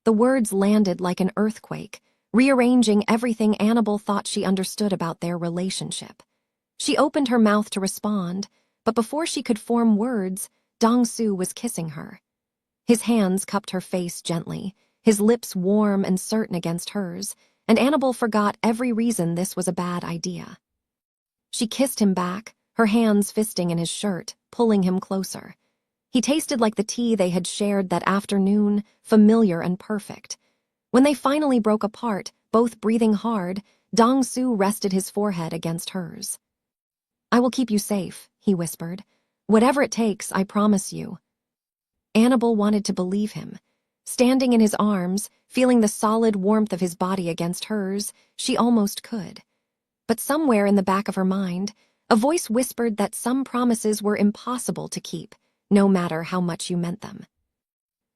The words landed like an earthquake, rearranging everything Annabelle thought she understood about their relationship. She opened her mouth to respond, but before she could form words, Dong-su was kissing her. His hands cupped her face gently, his lips warm and certain against hers, and Annabelle forgot every reason this was a bad idea. She kissed him back, her hands fisting in his shirt, pulling him closer. He tasted like the tea they had shared that afternoon, familiar and perfect. When they finally broke apart, both breathing hard, Dong-su rested his forehead against hers. "I will keep you safe," he whispered. "Whatever it takes, I promise you." Annabelle wanted to believe him. Standing in his arms, feeling the solid warmth of his body against hers, she almost could. But somewhere in the back of her mind, a voice whispered that some promises were impossible to keep, no matter how much you meant them.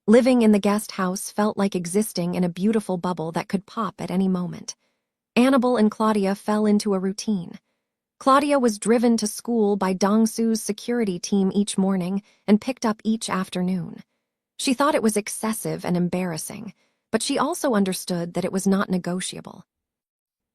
Living in the guest house felt like existing in a beautiful bubble that could pop at any moment. Annabelle and Claudia fell into a routine. Claudia was driven to school by Dong-su's security team each morning and picked up each afternoon. She thought it was excessive and embarrassing, but she also understood that it was not negotiable.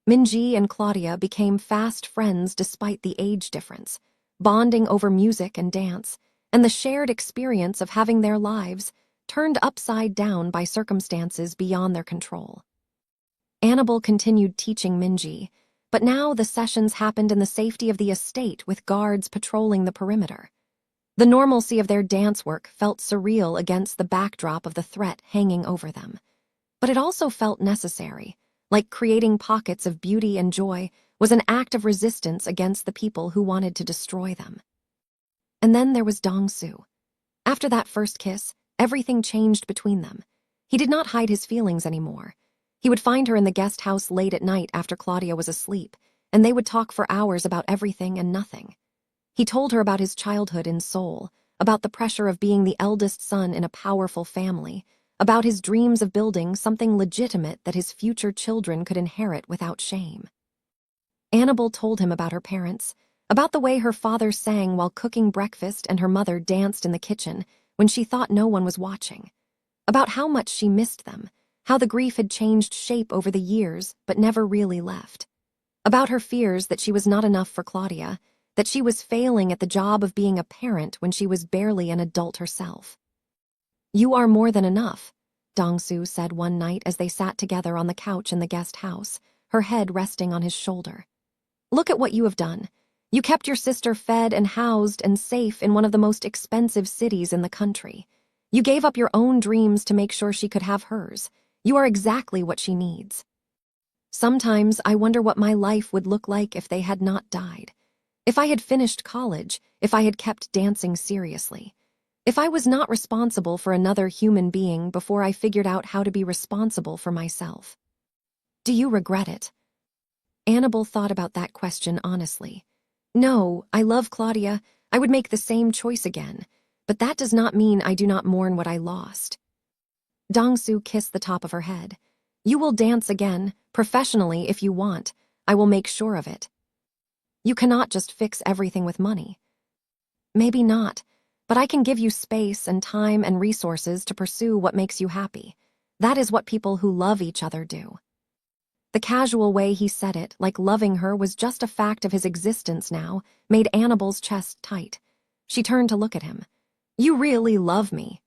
Minji and Claudia became fast friends despite the age difference, bonding over music and dance, and the shared experience of having their lives turned upside down by circumstances beyond their control. Annabelle continued teaching Minji, but now the sessions happened in the safety of the estate with guards patrolling the perimeter. The normalcy of their dance work felt surreal against the backdrop of the threat hanging over them. But it also felt necessary, like creating pockets of beauty and joy was an act of resistance against the people who wanted to destroy them. And then there was Dong-su. After that first kiss, everything changed between them. He did not hide his feelings anymore. He would find her in the guest house late at night after Claudia was asleep, and they would talk for hours about everything and nothing. He told her about his childhood in Seoul, about the pressure of being the eldest son in a powerful family, about his dreams of building something legitimate that his future children could inherit without shame. Annabelle told him about her parents, about the way her father sang while cooking breakfast and her mother danced in the kitchen when she thought no one was watching, about how much she missed them, how the grief had changed shape over the years but never really left, about her fears that she was not enough for Claudia, that she was failing at the job of being a parent when she was barely an adult herself. "You are more than enough," Dong-su said one night as they sat together on the couch in the guest house, her head resting on his shoulder. "Look at what you have done. You kept your sister fed and housed and safe in one of the most expensive cities in the country. You gave up your own dreams to make sure she could have hers. You are exactly what she needs. Sometimes I wonder what my life would look like if they had not died. If I had finished college, if I had kept dancing seriously. If I was not responsible for another human being before I figured out how to be responsible for myself. Do you regret it?" Annabelle thought about that question honestly. "No, I love Claudia. I would make the same choice again. But that does not mean I do not mourn what I lost." Dong-su kissed the top of her head. "You will dance again, professionally if you want. I will make sure of it. You cannot just fix everything with money." "Maybe not, but I can give you space and time and resources to pursue what makes you happy. That is what people who love each other do." The casual way he said it, like loving her was just a fact of his existence now, made Annabelle's chest tight. She turned to look at him. "You really love me."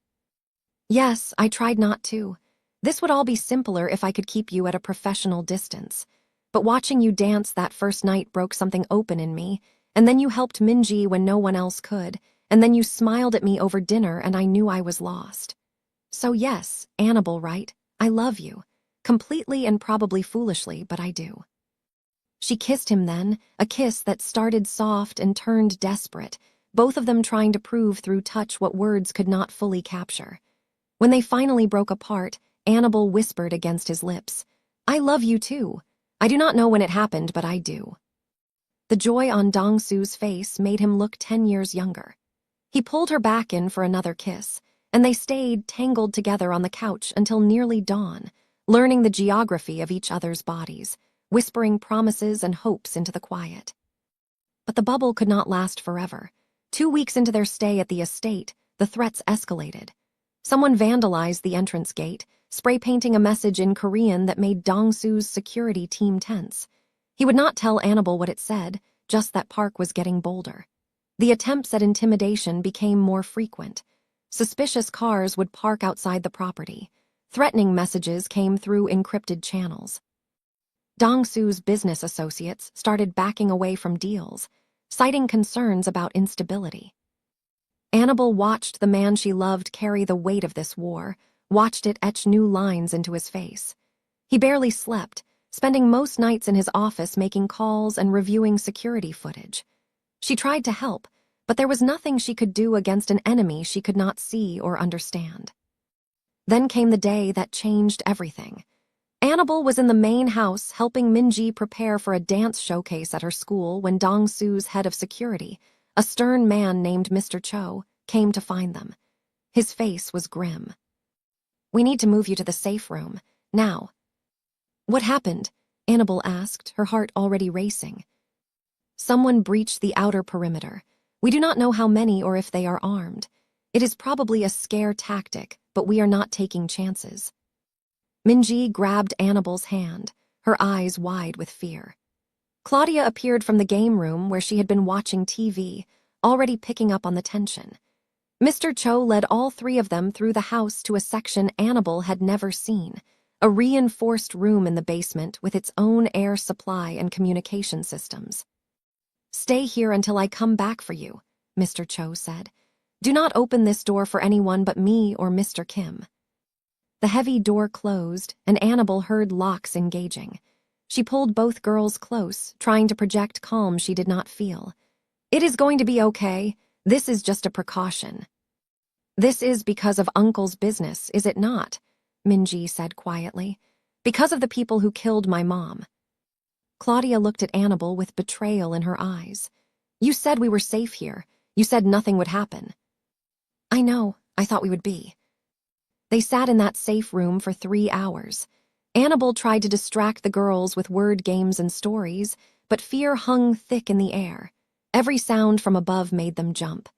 "Yes, I tried not to. This would all be simpler if I could keep you at a professional distance. But watching you dance that first night broke something open in me, and then you helped Minji when no one else could, and then you smiled at me over dinner and I knew I was lost. So yes, Annabelle, right? I love you. Completely and probably foolishly, but I do." She kissed him then, a kiss that started soft and turned desperate, both of them trying to prove through touch what words could not fully capture. When they finally broke apart, Annabelle whispered against his lips. I love you too. I do not know when it happened, but I do. The joy on Dong-su's face made him look 10 years younger. He pulled her back in for another kiss, and they stayed tangled together on the couch until nearly dawn, learning the geography of each other's bodies, whispering promises and hopes into the quiet. But the bubble could not last forever. 2 weeks into their stay at the estate, the threats escalated. Someone vandalized the entrance gate, spray painting a message in Korean that made Dong-su's security team tense. He would not tell Annabelle what it said, just that Park was getting bolder. The attempts at intimidation became more frequent. Suspicious cars would park outside the property. Threatening messages came through encrypted channels. Dong-su's business associates started backing away from deals, citing concerns about instability. Annabelle watched the man she loved carry the weight of this war, watched it etch new lines into his face. He barely slept, spending most nights in his office making calls and reviewing security footage. She tried to help, but there was nothing she could do against an enemy she could not see or understand. Then came the day that changed everything. Annabelle was in the main house helping Minji prepare for a dance showcase at her school when Dong-su's head of security, a stern man named Mr. Cho, came to find them. His face was grim. We need to move you to the safe room, now. What happened? Annabelle asked, her heart already racing. Someone breached the outer perimeter. We do not know how many or if they are armed. It is probably a scare tactic, but we are not taking chances. Minji grabbed Annabelle's hand, her eyes wide with fear. Claudia appeared from the game room where she had been watching TV, already picking up on the tension. Mr. Cho led all 3 of them through the house to a section Annabelle had never seen, a reinforced room in the basement with its own air supply and communication systems. Stay here until I come back for you, Mr. Cho said. Do not open this door for anyone but me or Mr. Kim. The heavy door closed, and Annabelle heard locks engaging. She pulled both girls close, trying to project calm she did not feel. It is going to be okay. This is just a precaution. This is because of Uncle's business, is it not? Minji said quietly. Because of the people who killed my mom. Claudia looked at Annabelle with betrayal in her eyes. You said we were safe here. You said nothing would happen. I know. I thought we would be. They sat in that safe room for 3 hours. Annabelle tried to distract the girls with word games and stories, but fear hung thick in the air. Every sound from above made them jump.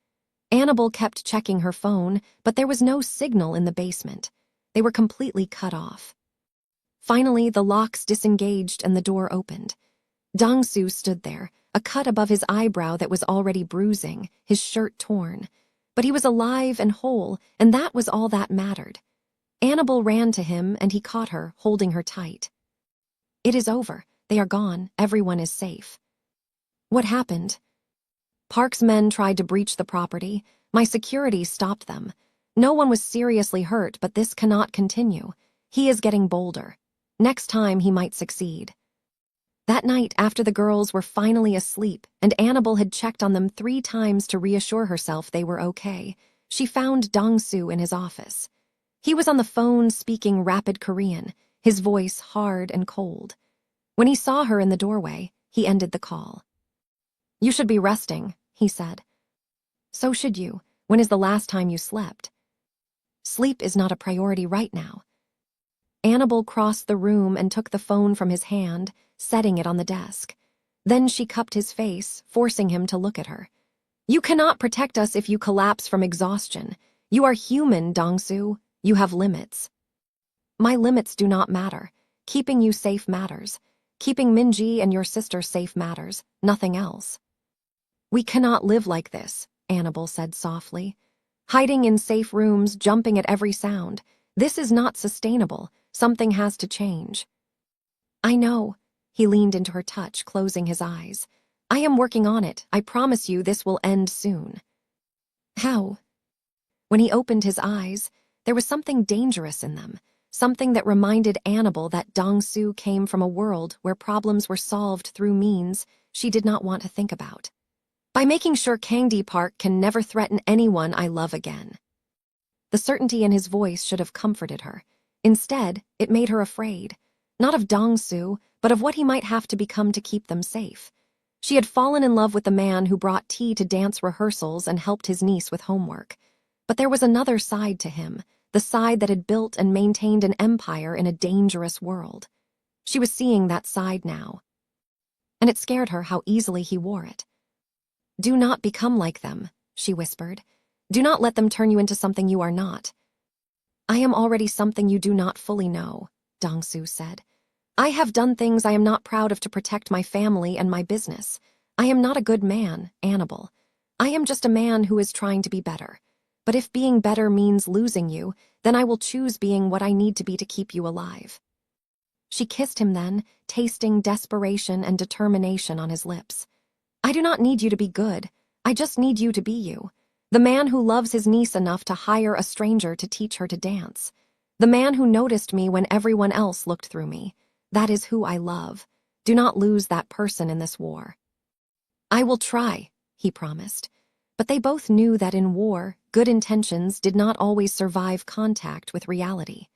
Annabelle kept checking her phone, but there was no signal in the basement. They were completely cut off. Finally, the locks disengaged and the door opened. Dong-su stood there, a cut above his eyebrow that was already bruising, his shirt torn. But he was alive and whole, and that was all that mattered. Annabelle ran to him, and he caught her, holding her tight. It is over. They are gone. Everyone is safe. What happened? Park's men tried to breach the property. My security stopped them. No one was seriously hurt, but this cannot continue. He is getting bolder. Next time he might succeed. That night, after the girls were finally asleep, and Annabelle had checked on them 3 times to reassure herself they were okay, she found Dong-su in his office. He was on the phone speaking rapid Korean, his voice hard and cold. When he saw her in the doorway, he ended the call. You should be resting, he said. So should you. When is the last time you slept? Sleep is not a priority right now. Annabelle crossed the room and took the phone from his hand, setting it on the desk. Then she cupped his face, forcing him to look at her. You cannot protect us if you collapse from exhaustion. You are human, Dong-su. You have limits. My limits do not matter. Keeping you safe matters. Keeping Minji and your sister safe matters. Nothing else. We cannot live like this, Annabelle said softly. Hiding in safe rooms, jumping at every sound. This is not sustainable. Something has to change. I know. He leaned into her touch, closing his eyes. I am working on it. I promise you this will end soon. How? When he opened his eyes, there was something dangerous in them, something that reminded Annabelle that Dong-su came from a world where problems were solved through means she did not want to think about. By making sure Kangdi Park can never threaten anyone I love again. The certainty in his voice should have comforted her. Instead, it made her afraid, not of Dong-soo, but of what he might have to become to keep them safe. She had fallen in love with the man who brought tea to dance rehearsals and helped his niece with homework. But there was another side to him, the side that had built and maintained an empire in a dangerous world. She was seeing that side now, and it scared her how easily he wore it. "Do not become like them," she whispered. "Do not let them turn you into something you are not." "I am already something you do not fully know," Dong-soo said. "I have done things I am not proud of to protect my family and my business. I am not a good man, AMBW. I am just a man who is trying to be better. But if being better means losing you, then I will choose being what I need to be to keep you alive." She kissed him then, tasting desperation and determination on his lips. "I do not need you to be good. I just need you to be you. The man who loves his niece enough to hire a stranger to teach her to dance. The man who noticed me when everyone else looked through me. That is who I love. Do not lose that person in this war." "I will try," he promised. But they both knew that in war, good intentions did not always survive contact with reality.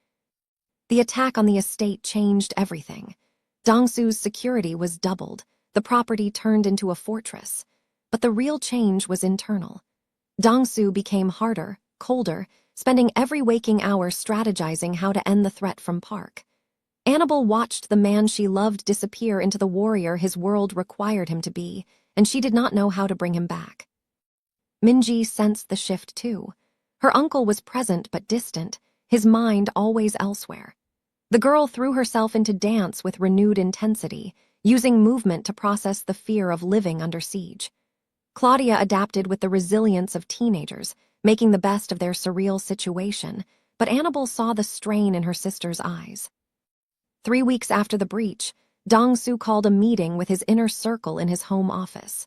The attack on the estate changed everything. Dong-soo's security was doubled, the property turned into a fortress. But the real change was internal. Dong-soo became harder, colder, spending every waking hour strategizing how to end the threat from Park. AMBW watched the man she loved disappear into the warrior his world required him to be, and she did not know how to bring him back. Minji sensed the shift too. Her uncle was present but distant, his mind always elsewhere. The girl threw herself into dance with renewed intensity, using movement to process the fear of living under siege. Claudia adapted with the resilience of teenagers, making the best of their surreal situation, but AMBW saw the strain in her sister's eyes. 3 weeks after the breach, Dong-soo called a meeting with his inner circle in his home office.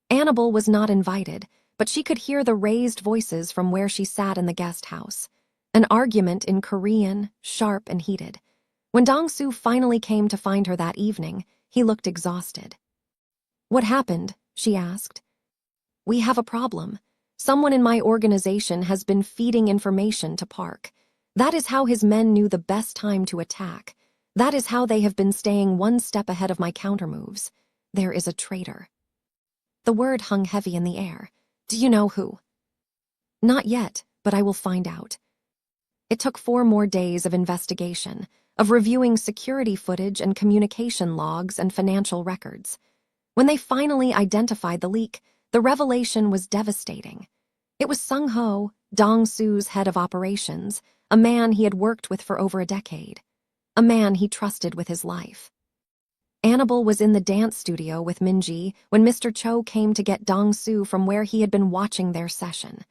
AMBW was not invited, but she could hear the raised voices from where she sat in the guest house. An argument in Korean, sharp and heated. When Dong-soo finally came to find her that evening, he looked exhausted. "What happened?" she asked. "We have a problem. Someone in my organization has been feeding information to Park. That is how his men knew the best time to attack. That is how they have been staying one step ahead of my countermoves. There is a traitor." The word hung heavy in the air. "Do you know who?" "Not yet, but I will find out." It took 4 more days of investigation, of reviewing security footage and communication logs and financial records. When they finally identified the leak, the revelation was devastating. It was Sung-ho, Dong-soo's head of operations, a man he had worked with for over a decade. A man he trusted with his life. AMBW was in the dance studio with Minji when Mr. Cho came to get Dong-soo from where he had been watching their session.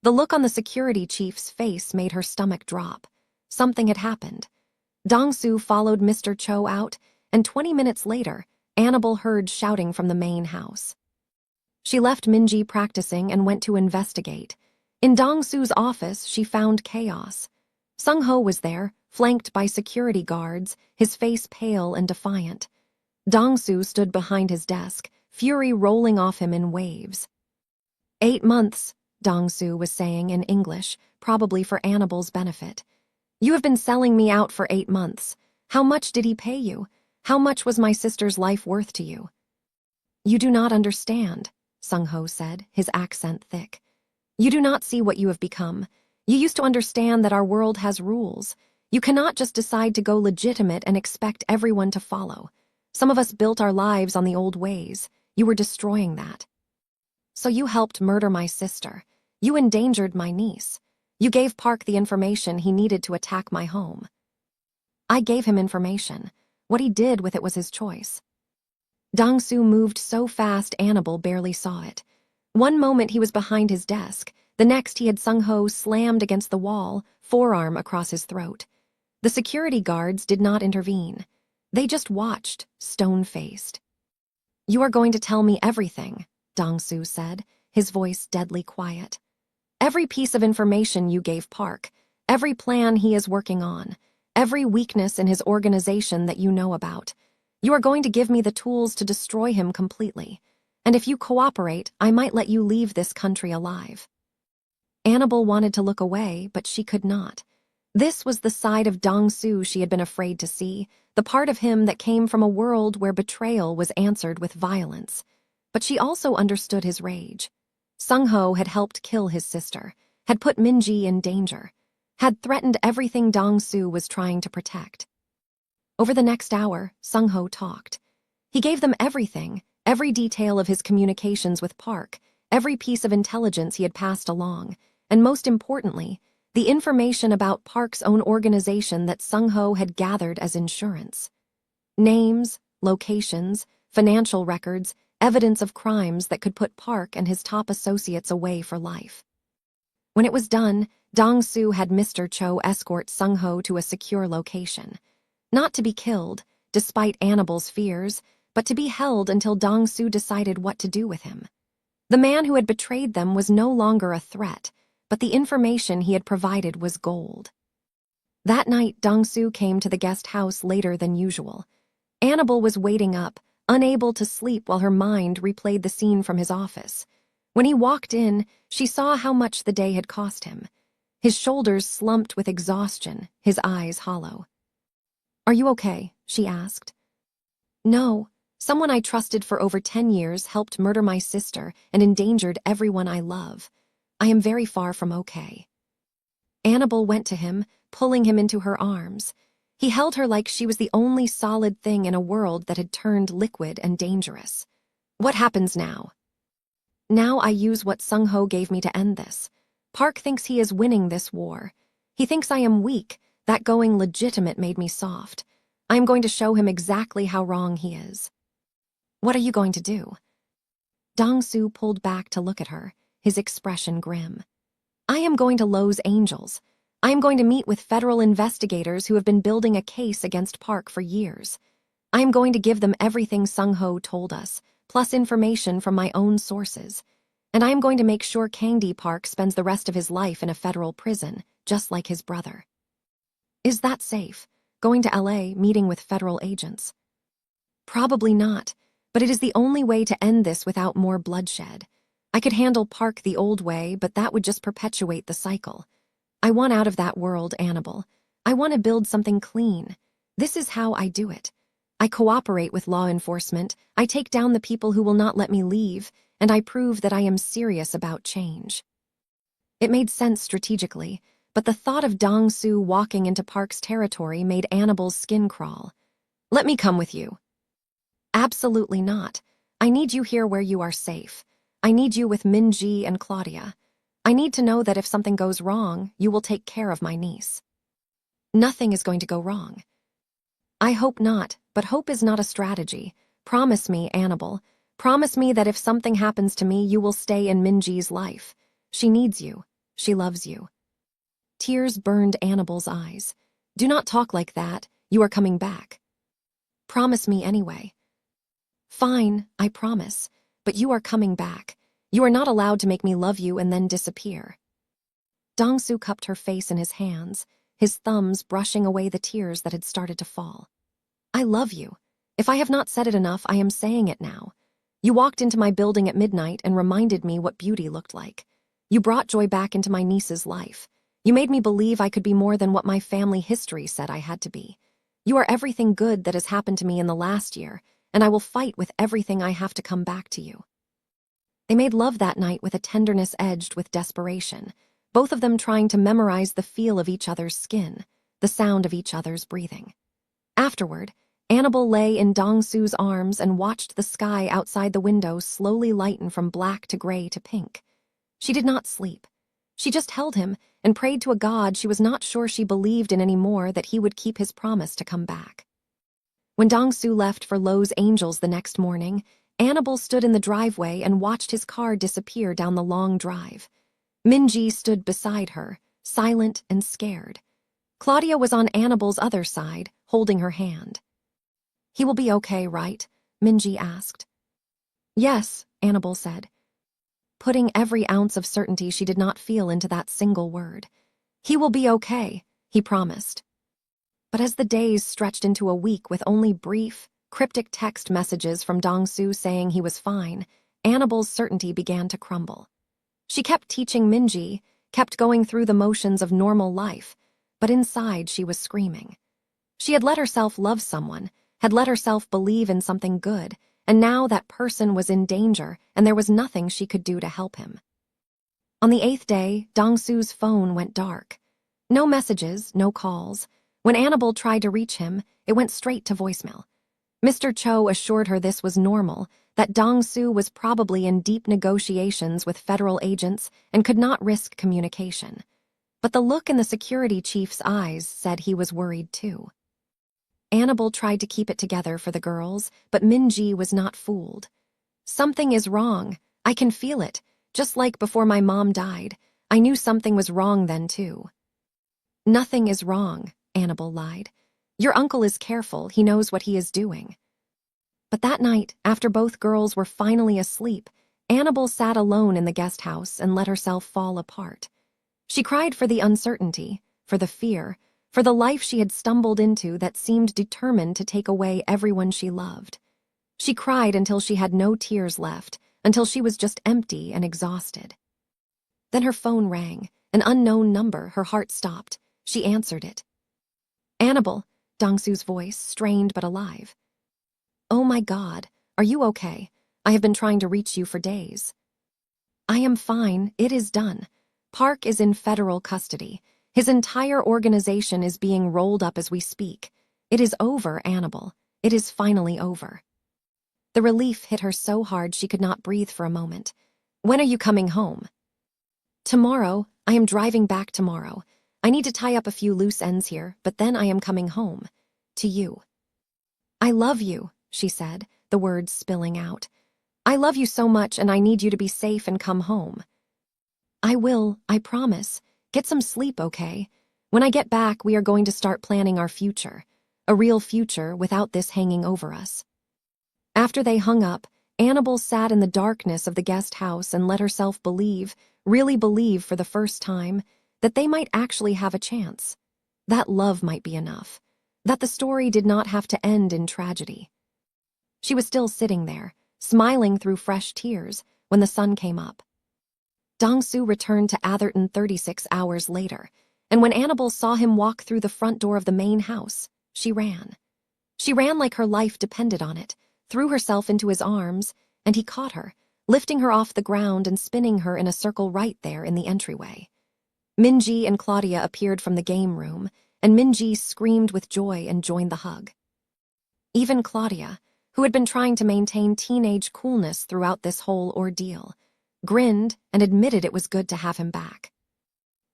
The look on the security chief's face made her stomach drop. Something had happened. Dong-soo followed Mr. Cho out, and 20 minutes later, AMBW heard shouting from the main house. She left Minji practicing and went to investigate. In Dong-soo's office, she found chaos. Sung-ho was there, flanked by security guards, his face pale and defiant. Dong-soo stood behind his desk, fury rolling off him in waves. 8 months, Dong-soo was saying in English, probably for AMBW's benefit. "You have been selling me out for 8 months. How much did he pay you? How much was my sister's life worth to you?" "You do not understand," Sung-ho said, his accent thick. "You do not see what you have become. You used to understand that our world has rules. You cannot just decide to go legitimate and expect everyone to follow. Some of us built our lives on the old ways. You were destroying that. So you helped murder my sister. You endangered my niece. You gave Park the information he needed to attack my home." "I gave him information. What he did with it was his choice." Dong-soo moved so fast AMBW barely saw it. One moment he was behind his desk, the next he had Sung-ho slammed against the wall, forearm across his throat. The security guards did not intervene. They just watched, stone-faced. "You are going to tell me everything," Dong-soo said, his voice deadly quiet. "Every piece of information you gave Park, every plan he is working on, every weakness in his organization that you know about. You are going to give me the tools to destroy him completely. And if you cooperate, I might let you leave this country alive." AMBW wanted to look away, but she could not. This was the side of Dong-su she had been afraid to see, the part of him that came from a world where betrayal was answered with violence. But she also understood his rage. Sung-ho had helped kill his sister, had put Min-ji in danger, had threatened everything Dong-su was trying to protect. Over the next hour, Sung-ho talked. He gave them everything, every detail of his communications with Park, every piece of intelligence he had passed along, and most importantly, the information about Park's own organization that Sung-ho had gathered as insurance. Names, locations, financial records, evidence of crimes that could put Park and his top associates away for life. When it was done, Dong-su had Mr. Cho escort Sung-ho to a secure location. Not to be killed, despite Annabelle's fears, but to be held until Dong-su decided what to do with him. The man who had betrayed them was no longer a threat, but the information he had provided was gold. That night, Dong-su came to the guest house later than usual. Annabelle was waiting up, unable to sleep while her mind replayed the scene from his office. When he walked in, she saw how much the day had cost him. His shoulders slumped with exhaustion, his eyes hollow. "Are you okay?" she asked. "No. Someone I trusted for over 10 years helped murder my sister and endangered everyone I love. I am very far from okay." Annabelle went to him, pulling him into her arms. He held her like she was the only solid thing in a world that had turned liquid and dangerous. "What happens now?" "Now I use what Sung-ho gave me to end this. Park thinks he is winning this war. He thinks I am weak. That going legitimate made me soft. I am going to show him exactly how wrong he is." "What are you going to do?" Dong-su pulled back to look at her, his expression grim. "I am going to Los Angeles. I am going to meet with federal investigators who have been building a case against Park for years. I am going to give them everything Sung-ho told us, plus information from my own sources. And I am going to make sure Kangdi Park spends the rest of his life in a federal prison, just like his brother." "Is that safe, going to LA, meeting with federal agents?" "Probably not, but it is the only way to end this without more bloodshed. I could handle Park the old way, but that would just perpetuate the cycle. I want out of that world, Annabelle. I want to build something clean. This is how I do it. I cooperate with law enforcement, I take down the people who will not let me leave, and I prove that I am serious about change." It made sense strategically, but the thought of Dong-su walking into Park's territory made Annabelle's skin crawl. "Let me come with you." "Absolutely not. I need you here where you are safe. I need you with Min-ji and Claudia. I need to know that if something goes wrong, you will take care of my niece." "Nothing is going to go wrong." "I hope not, but hope is not a strategy. Promise me, Annabelle. Promise me that if something happens to me, you will stay in Min-ji's life. She needs you. She loves you." Tears burned Annabelle's eyes. "Do not talk like that. You are coming back." "Promise me anyway." "Fine, I promise. But you are coming back. You are not allowed to make me love you and then disappear." Dong-su cupped her face in his hands, his thumbs brushing away the tears that had started to fall. "I love you. If I have not said it enough, I am saying it now. You walked into my building at midnight and reminded me what beauty looked like. You brought joy back into my niece's life. You made me believe I could be more than what my family history said I had to be. You are everything good that has happened to me in the last year, and I will fight with everything I have to come back to you." They made love that night with a tenderness edged with desperation, both of them trying to memorize the feel of each other's skin, the sound of each other's breathing. Afterward, Annabelle lay in Dong-su's arms and watched the sky outside the window slowly lighten from black to gray to pink. She did not sleep. She just held him and prayed to a God she was not sure she believed in anymore that he would keep his promise to come back. When Dong-su left for Los Angeles the next morning, Annabelle stood in the driveway and watched his car disappear down the long drive. Min-ji stood beside her, silent and scared. Claudia was on Annabelle's other side, holding her hand. "He will be okay, right?" Min-ji asked. "Yes," Annabelle said, putting every ounce of certainty she did not feel into that single word. "He will be okay," he promised. But as the days stretched into a week with only brief, cryptic text messages from Dong-su saying he was fine, Annabelle's certainty began to crumble. She kept teaching Min-ji, kept going through the motions of normal life, but inside she was screaming. She had let herself love someone, had let herself believe in something good, and now that person was in danger and there was nothing she could do to help him. On the 8th day, Dong-su's phone went dark. No messages, no calls. When Annabelle tried to reach him, it went straight to voicemail. Mr. Cho assured her this was normal, that Dong-su was probably in deep negotiations with federal agents and could not risk communication. But the look in the security chief's eyes said he was worried too. Annabelle tried to keep it together for the girls, but Min-ji was not fooled. "Something is wrong. I can feel it. Just like before my mom died. I knew something was wrong then too." "Nothing is wrong," Annabelle lied. "Your uncle is careful. He knows what he is doing." But that night, after both girls were finally asleep, Annabelle sat alone in the guest house and let herself fall apart. She cried for the uncertainty, for the fear, for the life she had stumbled into that seemed determined to take away everyone she loved. She cried until she had no tears left, until she was just empty and exhausted. Then her phone rang, an unknown number. Her heart stopped. She answered it. "Annabelle," Dong-su's voice, strained but alive. "Oh my God, are you okay? I have been trying to reach you for days." "I am fine. It is done. Park is in federal custody. His entire organization is being rolled up as we speak. It is over, Annabelle. It is finally over." The relief hit her so hard she could not breathe for a moment. "When are you coming home?" "Tomorrow. I am driving back tomorrow. I need to tie up a few loose ends here, but then I am coming home. To you." "I love you," she said, the words spilling out. "I love you so much and I need you to be safe and come home." "I will, I promise. Get some sleep, okay? When I get back, we are going to start planning our future. A real future without this hanging over us." After they hung up, Annabelle sat in the darkness of the guest house and let herself believe, really believe for the first time, that they might actually have a chance. That love might be enough. That the story did not have to end in tragedy. She was still sitting there, smiling through fresh tears, when the sun came up. Dong-su returned to Atherton 36 hours later, and when Annabelle saw him walk through the front door of the main house, she ran. She ran like her life depended on it, threw herself into his arms, and he caught her, lifting her off the ground and spinning her in a circle right there in the entryway. Min-ji and Claudia appeared from the game room, and Min-ji screamed with joy and joined the hug. Even Claudia, who had been trying to maintain teenage coolness throughout this whole ordeal, grinned and admitted it was good to have him back.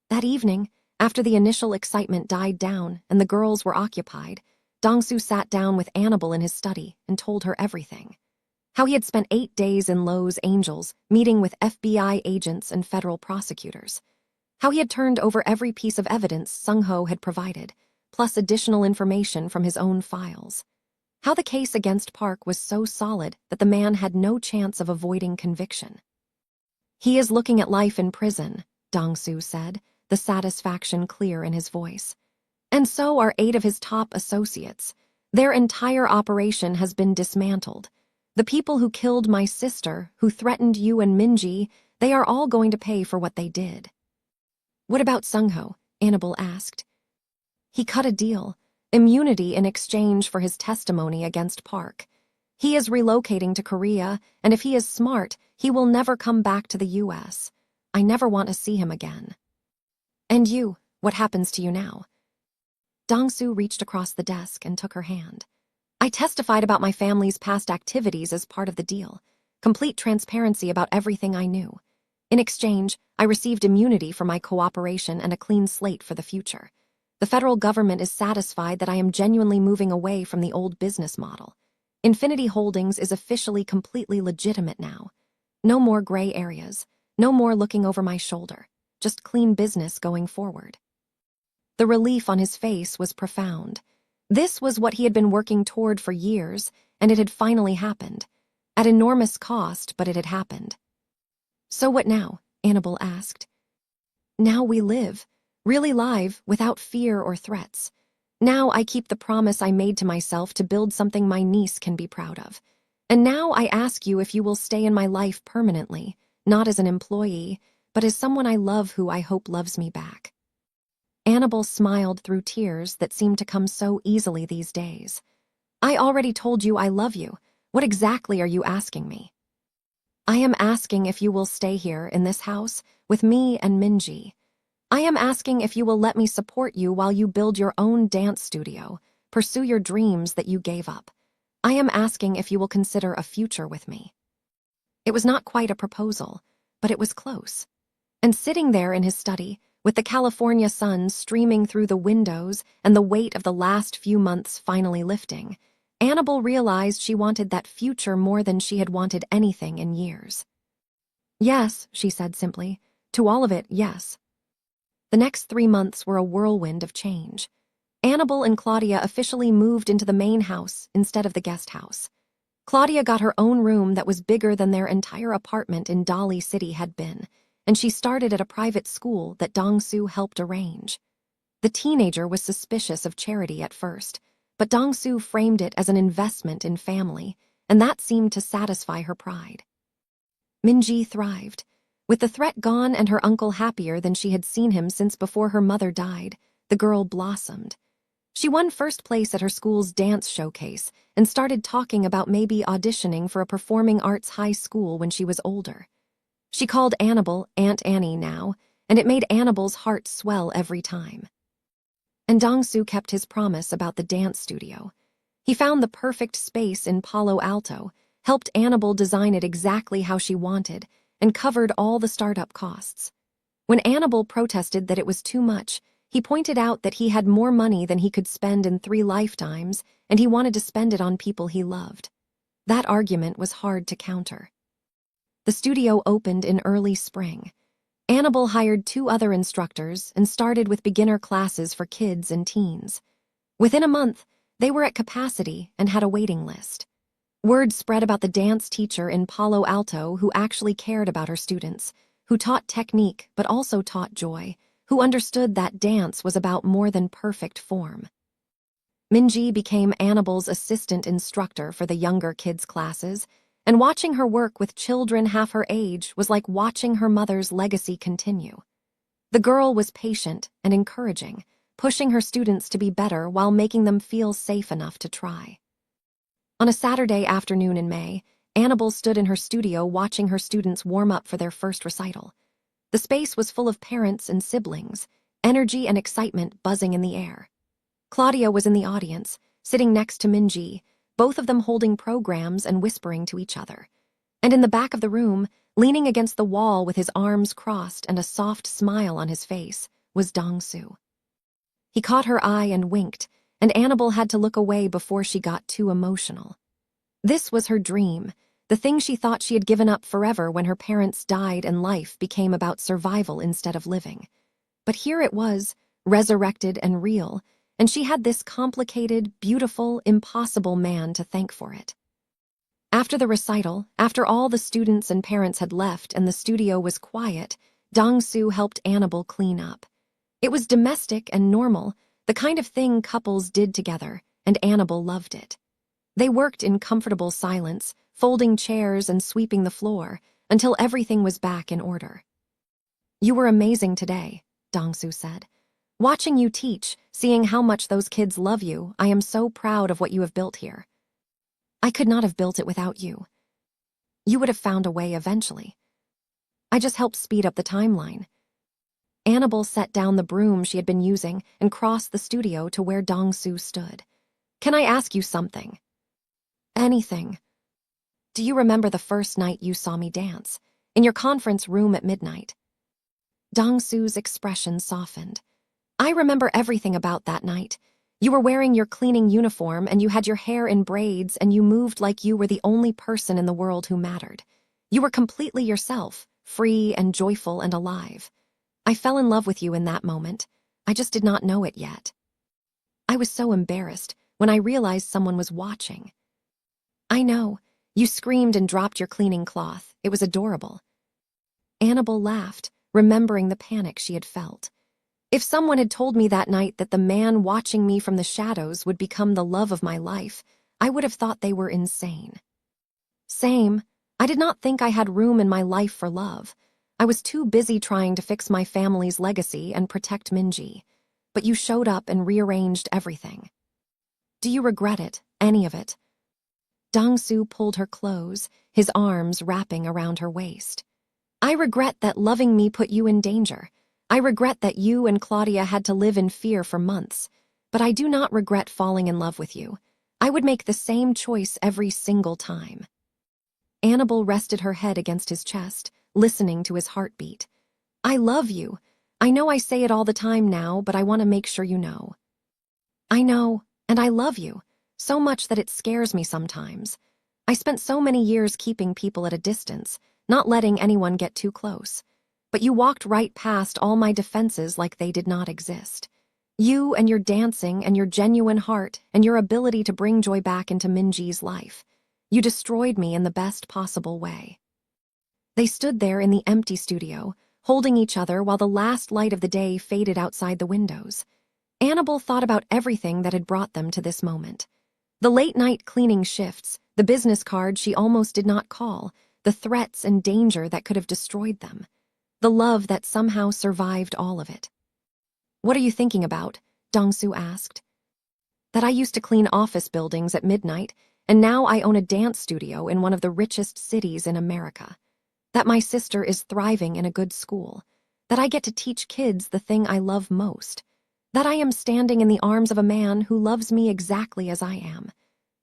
That evening, after the initial excitement died down and the girls were occupied, Dong-su sat down with Annabelle in his study and told her everything. How he had spent 8 days in Los Angeles meeting with FBI agents and federal prosecutors. How he had turned over every piece of evidence Sung-ho had provided, plus additional information from his own files. How the case against Park was so solid that the man had no chance of avoiding conviction. "He is looking at life in prison," Dong-su said, the satisfaction clear in his voice. "And so are 8 of his top associates. Their entire operation has been dismantled. The people who killed my sister, who threatened you and Min-ji, they are all going to pay for what they did." "What about Sung-ho?" Annabelle asked. "He cut a deal, immunity in exchange for his testimony against Park. He is relocating to Korea, and if he is smart, he will never come back to the U.S. I never want to see him again." "And you, what happens to you now?" Dong-su reached across the desk and took her hand. "I testified about my family's past activities as part of the deal. Complete transparency about everything I knew. In exchange, I received immunity for my cooperation and a clean slate for the future. The federal government is satisfied that I am genuinely moving away from the old business model. Infinity Holdings is officially completely legitimate now. No more gray areas, no more looking over my shoulder, just clean business going forward." The relief on his face was profound. This was what he had been working toward for years, and it had finally happened. At enormous cost, but it had happened. "So what now?" Annabelle asked. "Now we live, really live, without fear or threats. Now I keep the promise I made to myself to build something my niece can be proud of. And now I ask you if you will stay in my life permanently, not as an employee, but as someone I love who I hope loves me back." Annabelle smiled through tears that seemed to come so easily these days. I already told you I love you. What exactly are you asking me? I am asking if you will stay here in this house with me and Minji. I am asking if you will let me support you while you build your own dance studio, pursue your dreams that you gave up. I am asking if you will consider a future with me. It was not quite a proposal, but it was close. And sitting there in his study, with the California sun streaming through the windows and the weight of the last few months finally lifting, Annabelle realized she wanted that future more than she had wanted anything in years. Yes, she said simply. To all of it, yes. The next 3 months were a whirlwind of change. Annabelle and Claudia officially moved into the main house instead of the guest house. Claudia got her own room that was bigger than their entire apartment in Dolly City had been, and she started at a private school that Dong-soo helped arrange. The teenager was suspicious of charity at first, but Dong-soo framed it as an investment in family, and that seemed to satisfy her pride. Minji thrived. With the threat gone and her uncle happier than she had seen him since before her mother died, the girl blossomed. She won first place at her school's dance showcase and started talking about maybe auditioning for a performing arts high school when she was older. She called Annabelle Aunt Annie now, and it made Annabelle's heart swell every time. And Dong-soo kept his promise about the dance studio. He found the perfect space in Palo Alto, helped Annabelle design it exactly how she wanted, and covered all the startup costs. When Annabelle protested that it was too much, he pointed out that he had more money than he could spend in 3 lifetimes, and he wanted to spend it on people he loved. That argument was hard to counter. The studio opened in early spring. Annabelle hired 2 other instructors and started with beginner classes for kids and teens. Within a month, they were at capacity and had a waiting list. Word spread about the dance teacher in Palo Alto who actually cared about her students, who taught technique but also taught joy, who understood that dance was about more than perfect form. Minji became Annabelle's assistant instructor for the younger kids' classes, and watching her work with children half her age was like watching her mother's legacy continue. The girl was patient and encouraging, pushing her students to be better while making them feel safe enough to try. On a Saturday afternoon in May, Annabelle stood in her studio watching her students warm up for their first recital. The space was full of parents and siblings, energy and excitement buzzing in the air. Claudia was in the audience, sitting next to Minji, both of them holding programs and whispering to each other. And in the back of the room, leaning against the wall with his arms crossed and a soft smile on his face, was Dong-soo. He caught her eye and winked, and Annabelle had to look away before she got too emotional. This was her dream, the thing she thought she had given up forever when her parents died and life became about survival instead of living. But here it was, resurrected and real, and she had this complicated, beautiful, impossible man to thank for it. After the recital, after all the students and parents had left and the studio was quiet, Dong-soo helped Annabelle clean up. It was domestic and normal, the kind of thing couples did together, and Annabelle loved it. They worked in comfortable silence, folding chairs and sweeping the floor, until everything was back in order. "You were amazing today," Dong-soo said. "Watching you teach, seeing how much those kids love you, I am so proud of what you have built here. I could not have built it without you. You would have found a way eventually. I just helped speed up the timeline." Annabelle set down the broom she had been using and crossed the studio to where Dong-soo stood. "Can I ask you something?" "Anything." "Do you remember the first night you saw me dance? In your conference room at midnight?" Dong-soo's expression softened. "I remember everything about that night. You were wearing your cleaning uniform and you had your hair in braids and you moved like you were the only person in the world who mattered. You were completely yourself, free and joyful and alive. I fell in love with you in that moment. I just did not know it yet. I was so embarrassed when I realized someone was watching." "I know. You screamed and dropped your cleaning cloth. It was adorable." Annabelle laughed, remembering the panic she had felt. If someone had told me that night that the man watching me from the shadows would become the love of my life, I would have thought they were insane. Same. I did not think I had room in my life for love. I was too busy trying to fix my family's legacy and protect Minji. but you showed up and rearranged everything. Do you regret it, any of it? Dong-soo pulled her close, his arms wrapping around her waist. I regret that loving me put you in danger. I regret that you and Claudia had to live in fear for months. But I do not regret falling in love with you. I would make the same choice every single time. Annabelle rested her head against his chest, listening to his heartbeat. I love you. I know I say it all the time now, but I want to make sure you know. I know, and I love you, so much that it scares me sometimes. I spent so many years keeping people at a distance, not letting anyone get too close. But you walked right past all my defenses like they did not exist. You and your dancing and your genuine heart and your ability to bring joy back into Minji's life. You destroyed me in the best possible way. They stood there in the empty studio, holding each other while the last light of the day faded outside the windows. Annabelle thought about everything that had brought them to this moment. The late-night cleaning shifts, the business card she almost did not call, the threats and danger that could have destroyed them. The love that somehow survived all of it. What are you thinking about? Dong-soo asked. That I used to clean office buildings at midnight, and now I own a dance studio in one of the richest cities in America. That my sister is thriving in a good school. That I get to teach kids the thing I love most. That I am standing in the arms of a man who loves me exactly as I am.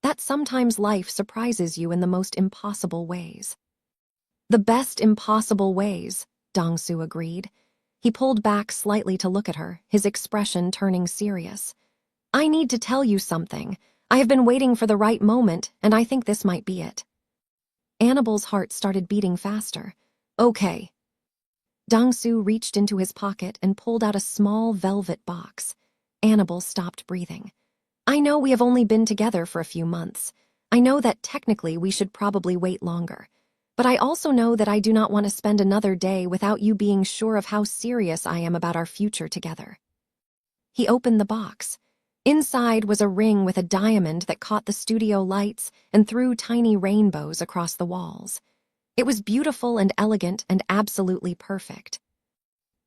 That sometimes life surprises you in the most impossible ways. The best impossible ways, Dong-soo agreed. He pulled back slightly to look at her, his expression turning serious. I need to tell you something. I have been waiting for the right moment, and I think this might be it. Annabelle's heart started beating faster. Okay. Dong-soo reached into his pocket and pulled out a small velvet box. Annabelle stopped breathing. I know we have only been together for a few months. I know that technically we should probably wait longer. But I also know that I do not want to spend another day without you being sure of how serious I am about our future together. He opened the box. Inside was a ring with a diamond that caught the studio lights and threw tiny rainbows across the walls. It was beautiful and elegant and absolutely perfect.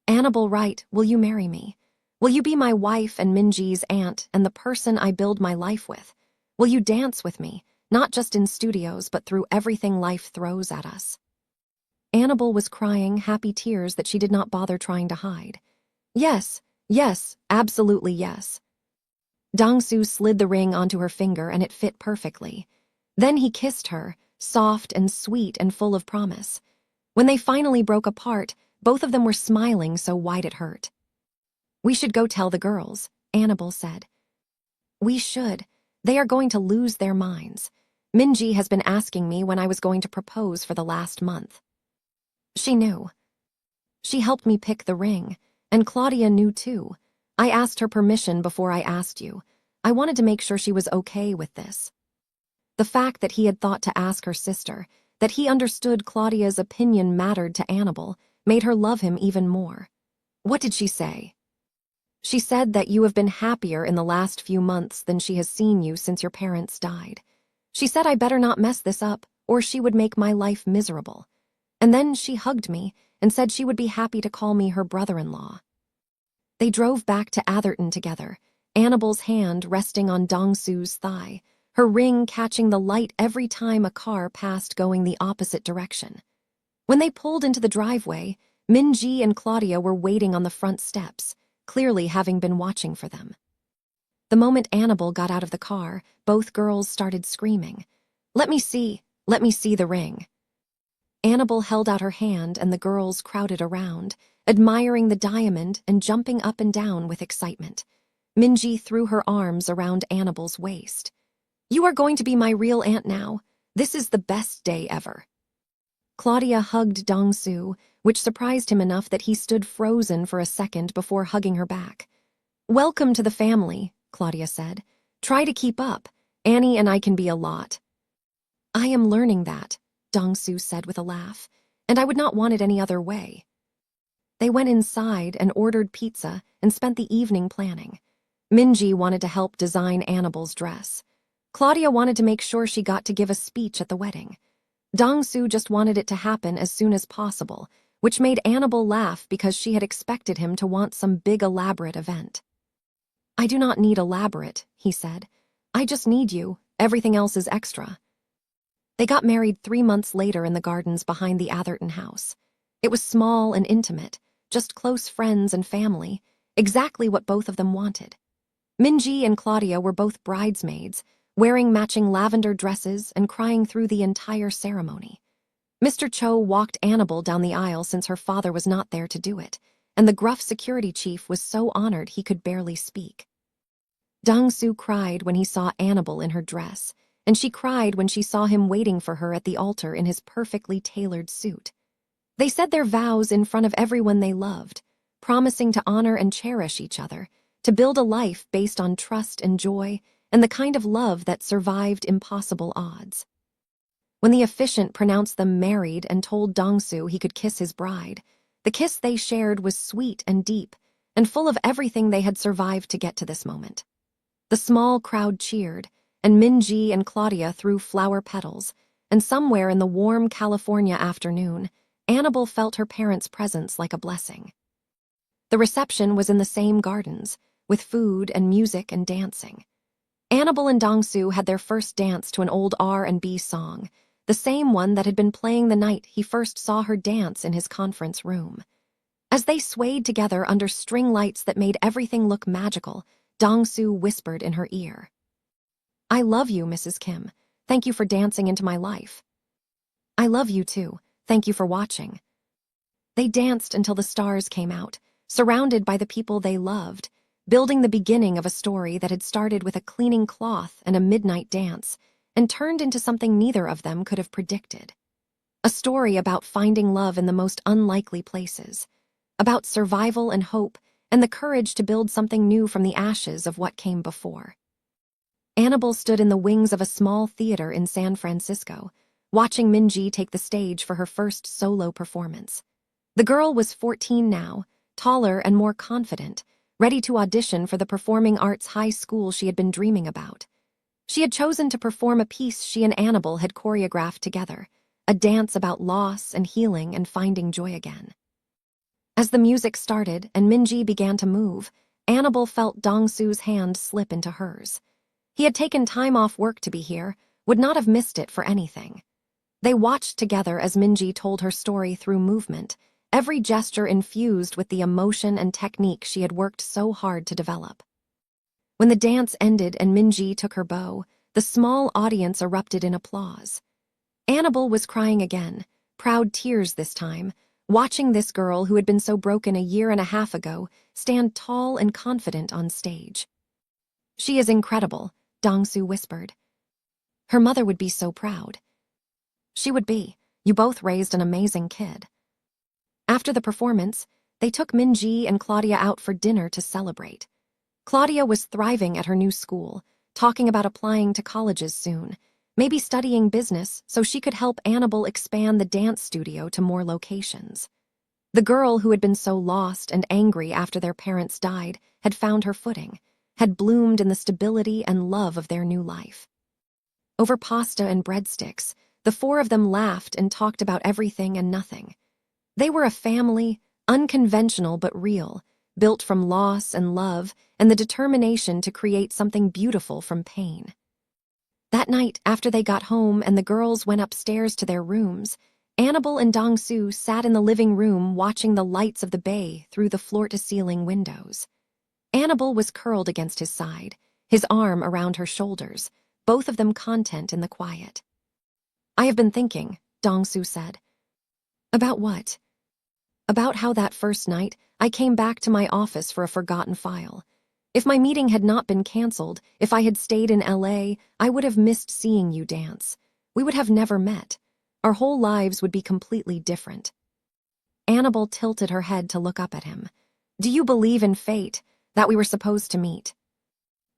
Annabelle Wright, will you marry me? Will you be my wife and Minji's aunt and the person I build my life with? Will you dance with me, not just in studios but through everything life throws at us? Annabelle was crying happy tears that she did not bother trying to hide. Yes, yes, absolutely yes. Dong-soo slid the ring onto her finger and it fit perfectly. Then he kissed her, soft and sweet and full of promise. When they finally broke apart, both of them were smiling so wide it hurt. We should go tell the girls, Annabelle said. We should. They are going to lose their minds. Minji has been asking me when I was going to propose for the last month. She knew. She helped me pick the ring, and Claudia knew too. I asked her permission before I asked you. I wanted to make sure she was okay with this. The fact that he had thought to ask her sister, that he understood Claudia's opinion mattered to Annabelle, made her love him even more. What did she say? She said that you have been happier in the last few months than she has seen you since your parents died. She said I better not mess this up, or she would make my life miserable. And then she hugged me and said she would be happy to call me her brother-in-law. They drove back to Atherton together, Annabelle's hand resting on Dong-soo's thigh, her ring catching the light every time a car passed going the opposite direction. When they pulled into the driveway, Minji and Claudia were waiting on the front steps, clearly having been watching for them. The moment Annabelle got out of the car, both girls started screaming, let me see the ring." Annabelle held out her hand and the girls crowded around, admiring the diamond and jumping up and down with excitement. Minji threw her arms around Annabelle's waist. "You are going to be my real aunt now. This is the best day ever." Claudia hugged Dong-soo, which surprised him enough that he stood frozen for a second before hugging her back. "Welcome to the family," Claudia said. "Try to keep up. Annie and I can be a lot." "I am learning that," Dong-soo said with a laugh, "and I would not want it any other way." They went inside and ordered pizza and spent the evening planning. Minji wanted to help design Annabelle's dress. Claudia wanted to make sure she got to give a speech at the wedding. Dong-soo just wanted it to happen as soon as possible, which made Annabelle laugh because she had expected him to want some big elaborate event. I do not need elaborate, he said. I just need you. Everything else is extra. They got married 3 months later in the gardens behind the Atherton house. It was small and intimate, just close friends and family, exactly what both of them wanted. Minji and Claudia were both bridesmaids, wearing matching lavender dresses and crying through the entire ceremony. Mr. Cho walked Annabelle down the aisle since her father was not there to do it, and the gruff security chief was so honored he could barely speak. Dong-soo cried when he saw Annabelle in her dress, and she cried when she saw him waiting for her at the altar in his perfectly tailored suit. They said their vows in front of everyone they loved, promising to honor and cherish each other, to build a life based on trust and joy, and the kind of love that survived impossible odds. When the officiant pronounced them married and told Dong-soo he could kiss his bride, the kiss they shared was sweet and deep, and full of everything they had survived to get to this moment. The small crowd cheered, and Minji and Claudia threw flower petals, and somewhere in the warm California afternoon, Annabelle felt her parents' presence like a blessing. The reception was in the same gardens, with food and music and dancing. Annabelle and Dong-soo had their first dance to an old R&B song, the same one that had been playing the night he first saw her dance in his conference room. As they swayed together under string lights that made everything look magical, Dong-soo whispered in her ear, "I love you, Mrs. Kim. Thank you for dancing into my life." "I love you too. Thank you for watching." They danced until the stars came out, surrounded by the people they loved, building the beginning of a story that had started with a cleaning cloth and a midnight dance, and turned into something neither of them could have predicted. A story about finding love in the most unlikely places, about survival and hope, and the courage to build something new from the ashes of what came before. Annabelle stood in the wings of a small theater in San Francisco, watching Minji take the stage for her first solo performance. The girl was 14 now, taller and more confident, ready to audition for the performing arts high school she had been dreaming about. She had chosen to perform a piece she and Annabelle had choreographed together, a dance about loss and healing and finding joy again. As the music started and Minji began to move, Annabelle felt Dong-soo's hand slip into hers. He had taken time off work to be here, would not have missed it for anything. They watched together as Minji told her story through movement, every gesture infused with the emotion and technique she had worked so hard to develop. When the dance ended and Minji took her bow, the small audience erupted in applause. Annabelle was crying again, proud tears this time, watching this girl who had been so broken a year and a half ago stand tall and confident on stage. "She is incredible," Dong-soo whispered. "Her mother would be so proud." "She would be. You both raised an amazing kid." After the performance, they took Minji and Claudia out for dinner to celebrate. Claudia was thriving at her new school, talking about applying to colleges soon, maybe studying business so she could help Annabelle expand the dance studio to more locations. The girl who had been so lost and angry after their parents died had found her footing, had bloomed in the stability and love of their new life. Over pasta and breadsticks, the four of them laughed and talked about everything and nothing. They were a family, unconventional but real, built from loss and love and the determination to create something beautiful from pain. That night, after they got home and the girls went upstairs to their rooms, Annabelle and Dong-soo sat in the living room watching the lights of the bay through the floor-to-ceiling windows. Annabelle was curled against his side, his arm around her shoulders, both of them content in the quiet. "I have been thinking," Dong-soo said. "About what?" "About how that first night I came back to my office for a forgotten file. If my meeting had not been canceled, if I had stayed in LA, I would have missed seeing you dance. We would have never met. Our whole lives would be completely different." Annabelle tilted her head to look up at him. "Do you believe in fate, that we were supposed to meet?"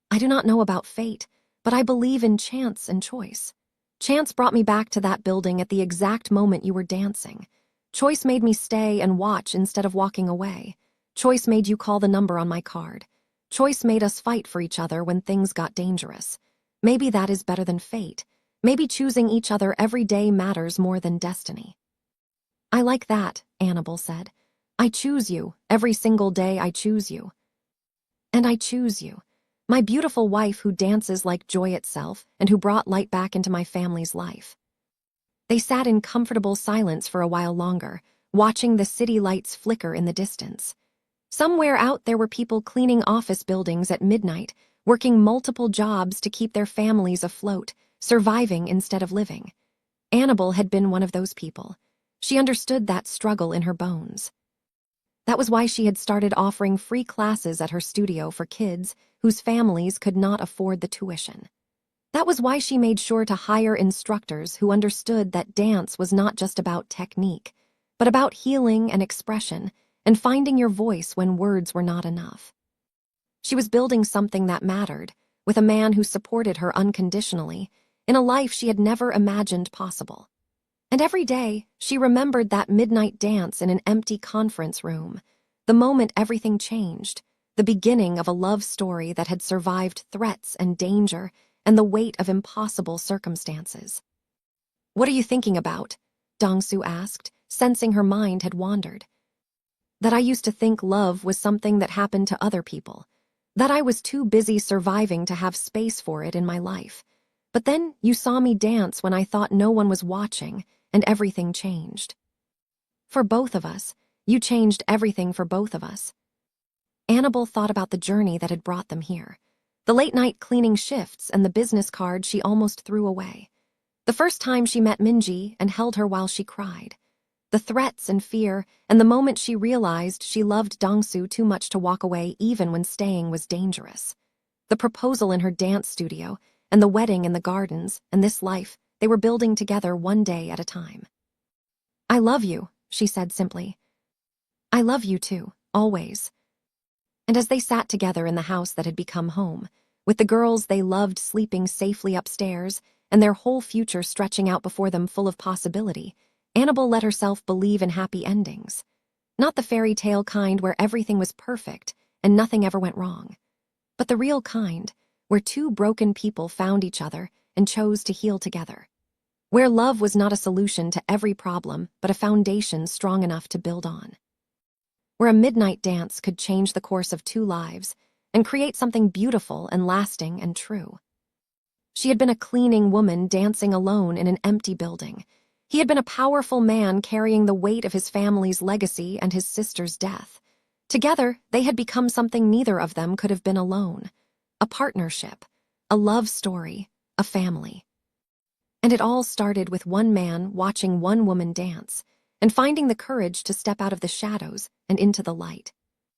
"I do not know about fate, but I believe in chance and choice. Chance brought me back to that building at the exact moment you were dancing. Choice made me stay and watch instead of walking away. Choice made you call the number on my card. Choice made us fight for each other when things got dangerous. Maybe that is better than fate. Maybe choosing each other every day matters more than destiny." "I like that," Annabelle said. "I choose you. Every single day I choose you." "And I choose you. My beautiful wife who dances like joy itself and who brought light back into my family's life." They sat in comfortable silence for a while longer, watching the city lights flicker in the distance. Somewhere out there were people cleaning office buildings at midnight, working multiple jobs to keep their families afloat, surviving instead of living. Annabelle had been one of those people. She understood that struggle in her bones. That was why she had started offering free classes at her studio for kids whose families could not afford the tuition. That was why she made sure to hire instructors who understood that dance was not just about technique, but about healing and expression and finding your voice when words were not enough. She was building something that mattered, with a man who supported her unconditionally, in a life she had never imagined possible. And every day, she remembered that midnight dance in an empty conference room, the moment everything changed, the beginning of a love story that had survived threats and danger and the weight of impossible circumstances. "What are you thinking about?" Dongsu asked, sensing her mind had wandered. "That I used to think love was something that happened to other people, that I was too busy surviving to have space for it in my life. But then you saw me dance when I thought no one was watching, and everything changed. For both of us, you changed everything for both of us." Annabelle thought about the journey that had brought them here, the late-night cleaning shifts and the business card she almost threw away, the first time she met Minji and held her while she cried, the threats and fear, and the moment she realized she loved Dongsu too much to walk away even when staying was dangerous, the proposal in her dance studio, and the wedding in the gardens, and this life they were building together one day at a time. "I love you," she said simply. "I love you too, always." And as they sat together in the house that had become home, with the girls they loved sleeping safely upstairs and their whole future stretching out before them full of possibility, Annabelle let herself believe in happy endings. Not the fairy tale kind where everything was perfect and nothing ever went wrong, but the real kind, where two broken people found each other and chose to heal together. Where love was not a solution to every problem, but a foundation strong enough to build on. Where a midnight dance could change the course of two lives and create something beautiful and lasting and true. She had been a cleaning woman dancing alone in an empty building. He had been a powerful man carrying the weight of his family's legacy and his sister's death. Together, they had become something neither of them could have been alone. A partnership, a love story, a family. And it all started with one man watching one woman dance and finding the courage to step out of the shadows and into the light.